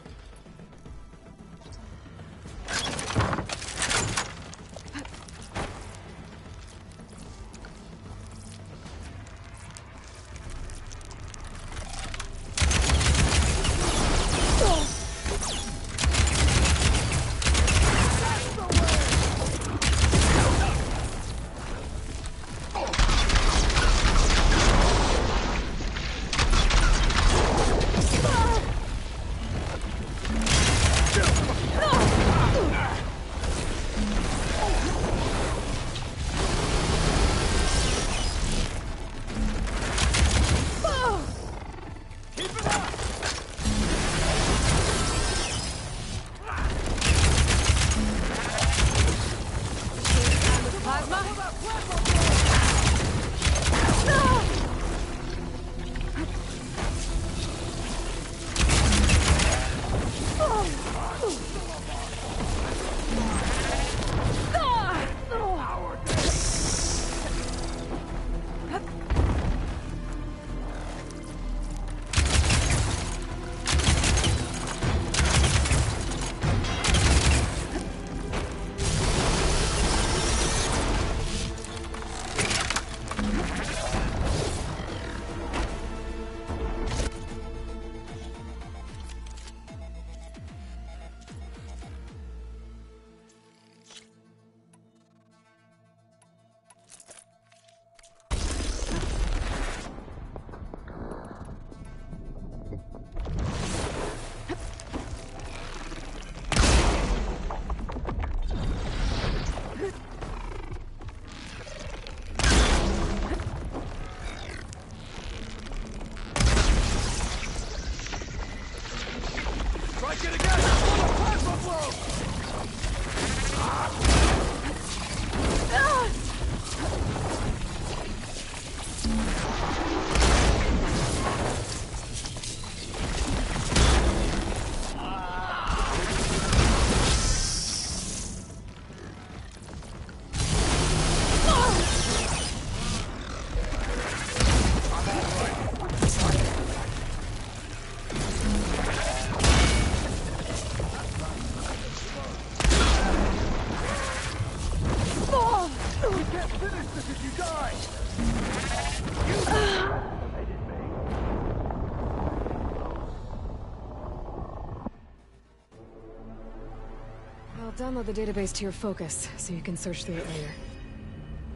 Download the database to your Focus, so you can search through it later.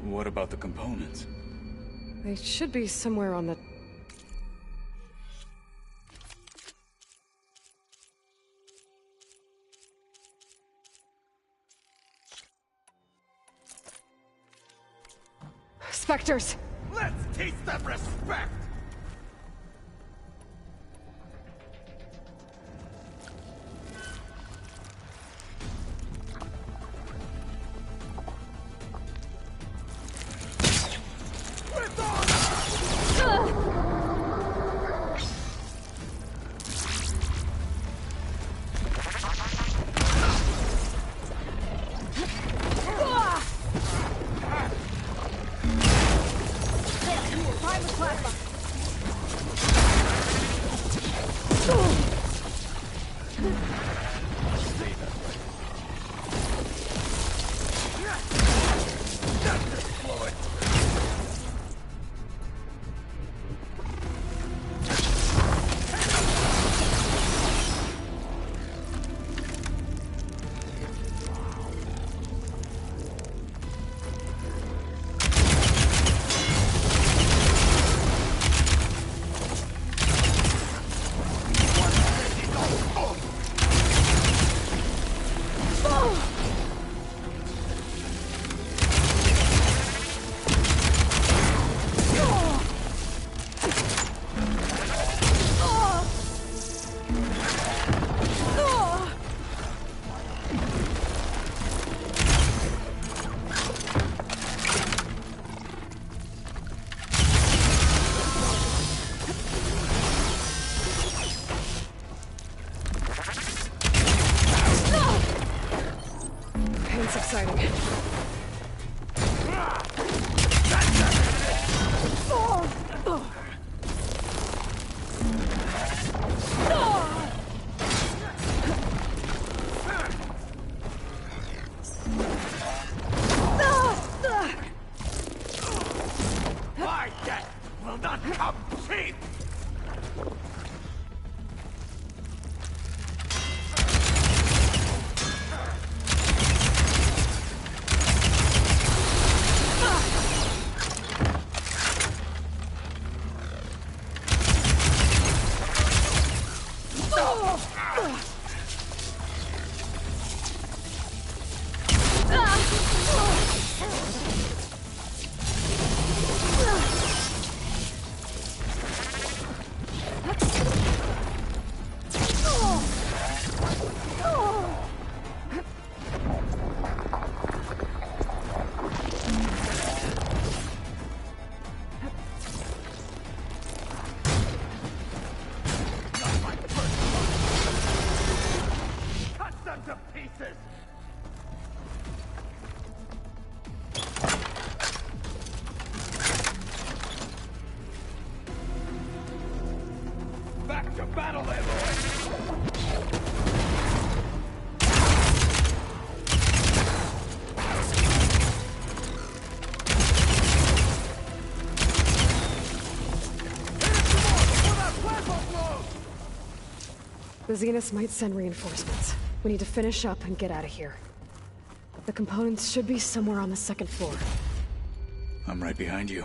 What about the components? They should be somewhere on the... Spectres! Let's teach them respect! will not come cheap! Back to battle, Aloy! The Zeniths might send reinforcements. We need to finish up and get out of here. The components should be somewhere on the second floor. I'm right behind you.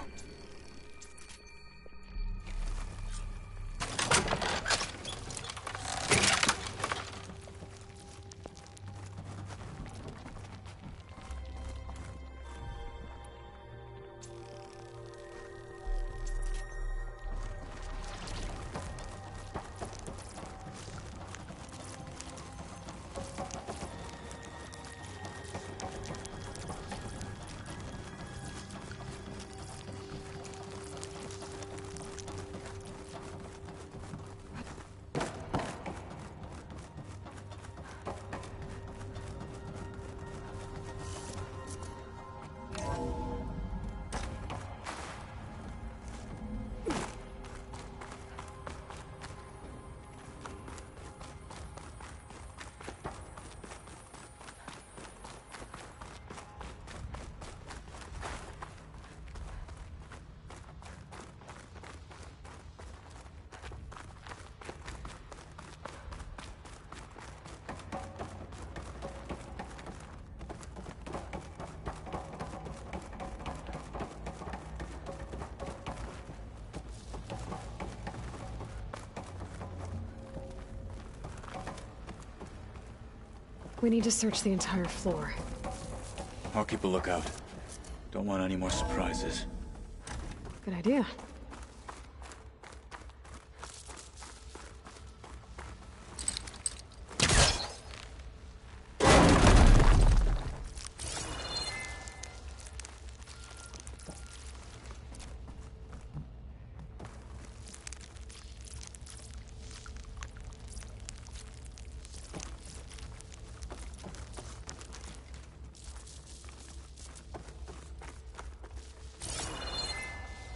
We need to search the entire floor. I'll keep a lookout. Don't want any more surprises. Good idea.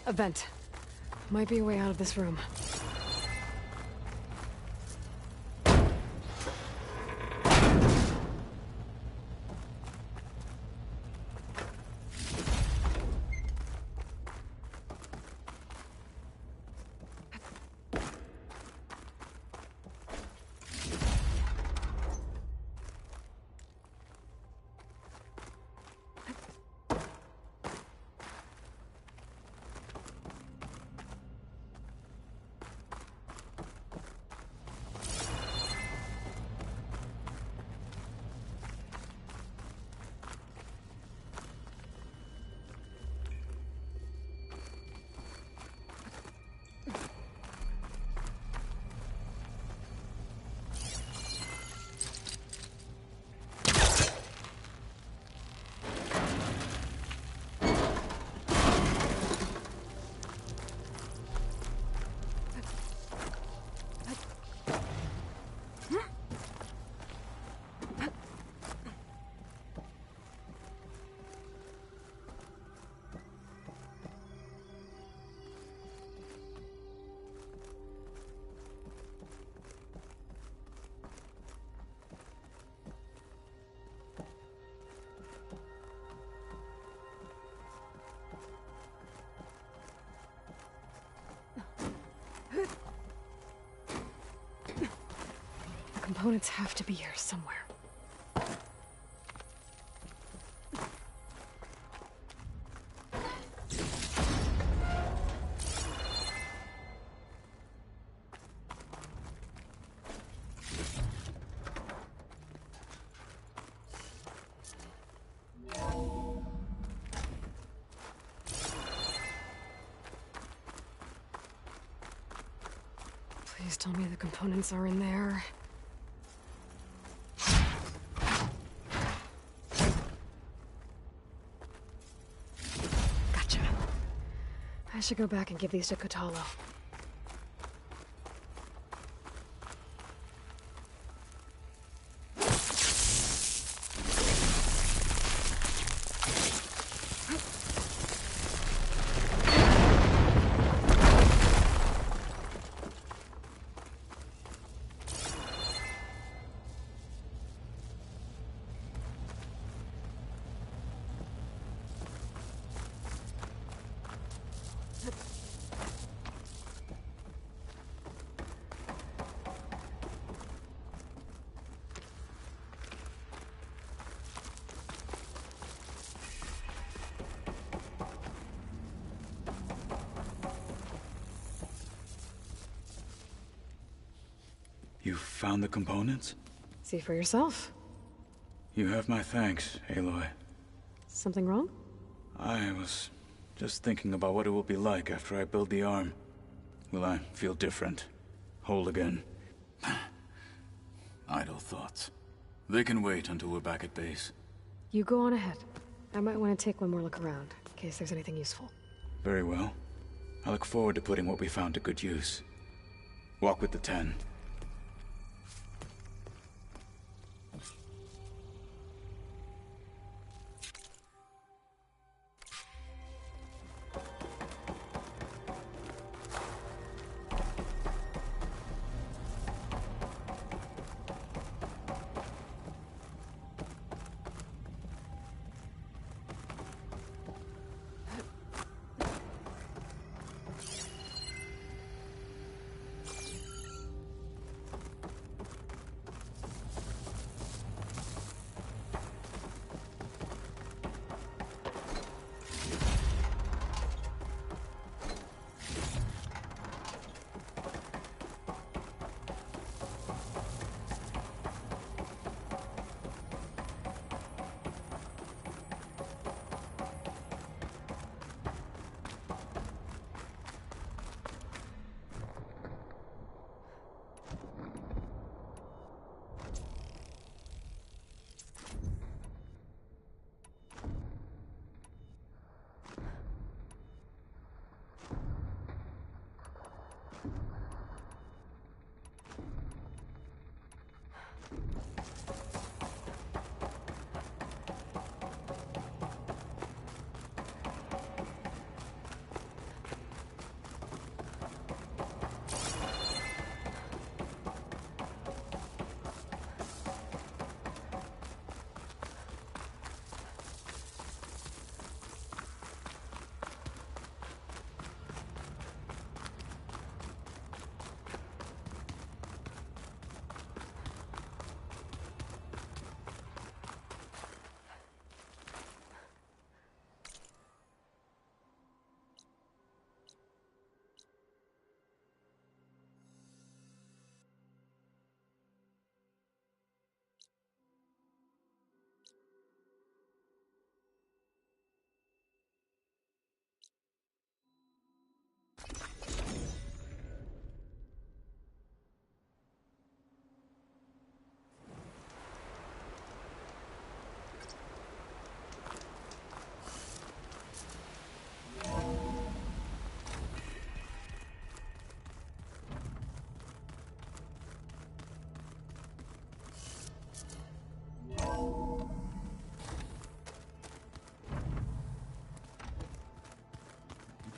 A vent. Might be a way out of this room. components have to be here somewhere. Please tell me the components are in there. Gotcha. I should go back and give these to Kotalo. You found the components? See for yourself. You have my thanks, Aloy. Something wrong? I was just thinking about what it will be like after I build the arm. Will I feel different? Whole again? Idle thoughts. They can wait until we're back at base. You go on ahead. I might want to take one more look around, in case there's anything useful. Very well. I look forward to putting what we found to good use. Walk with the 10.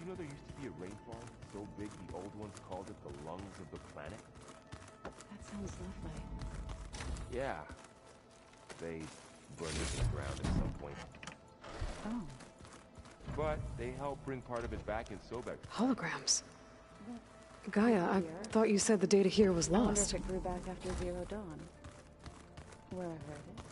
You know there used to be a rainforest so big the old ones called it the lungs of the planet? That sounds lovely. Yeah. They burned it to the ground at some point. Oh. But they helped bring part of it back in Sobek. Holograms. Gaia, I thought you said the data here was I wonder lost. if it grew back after Zero Dawn. Where I heard it.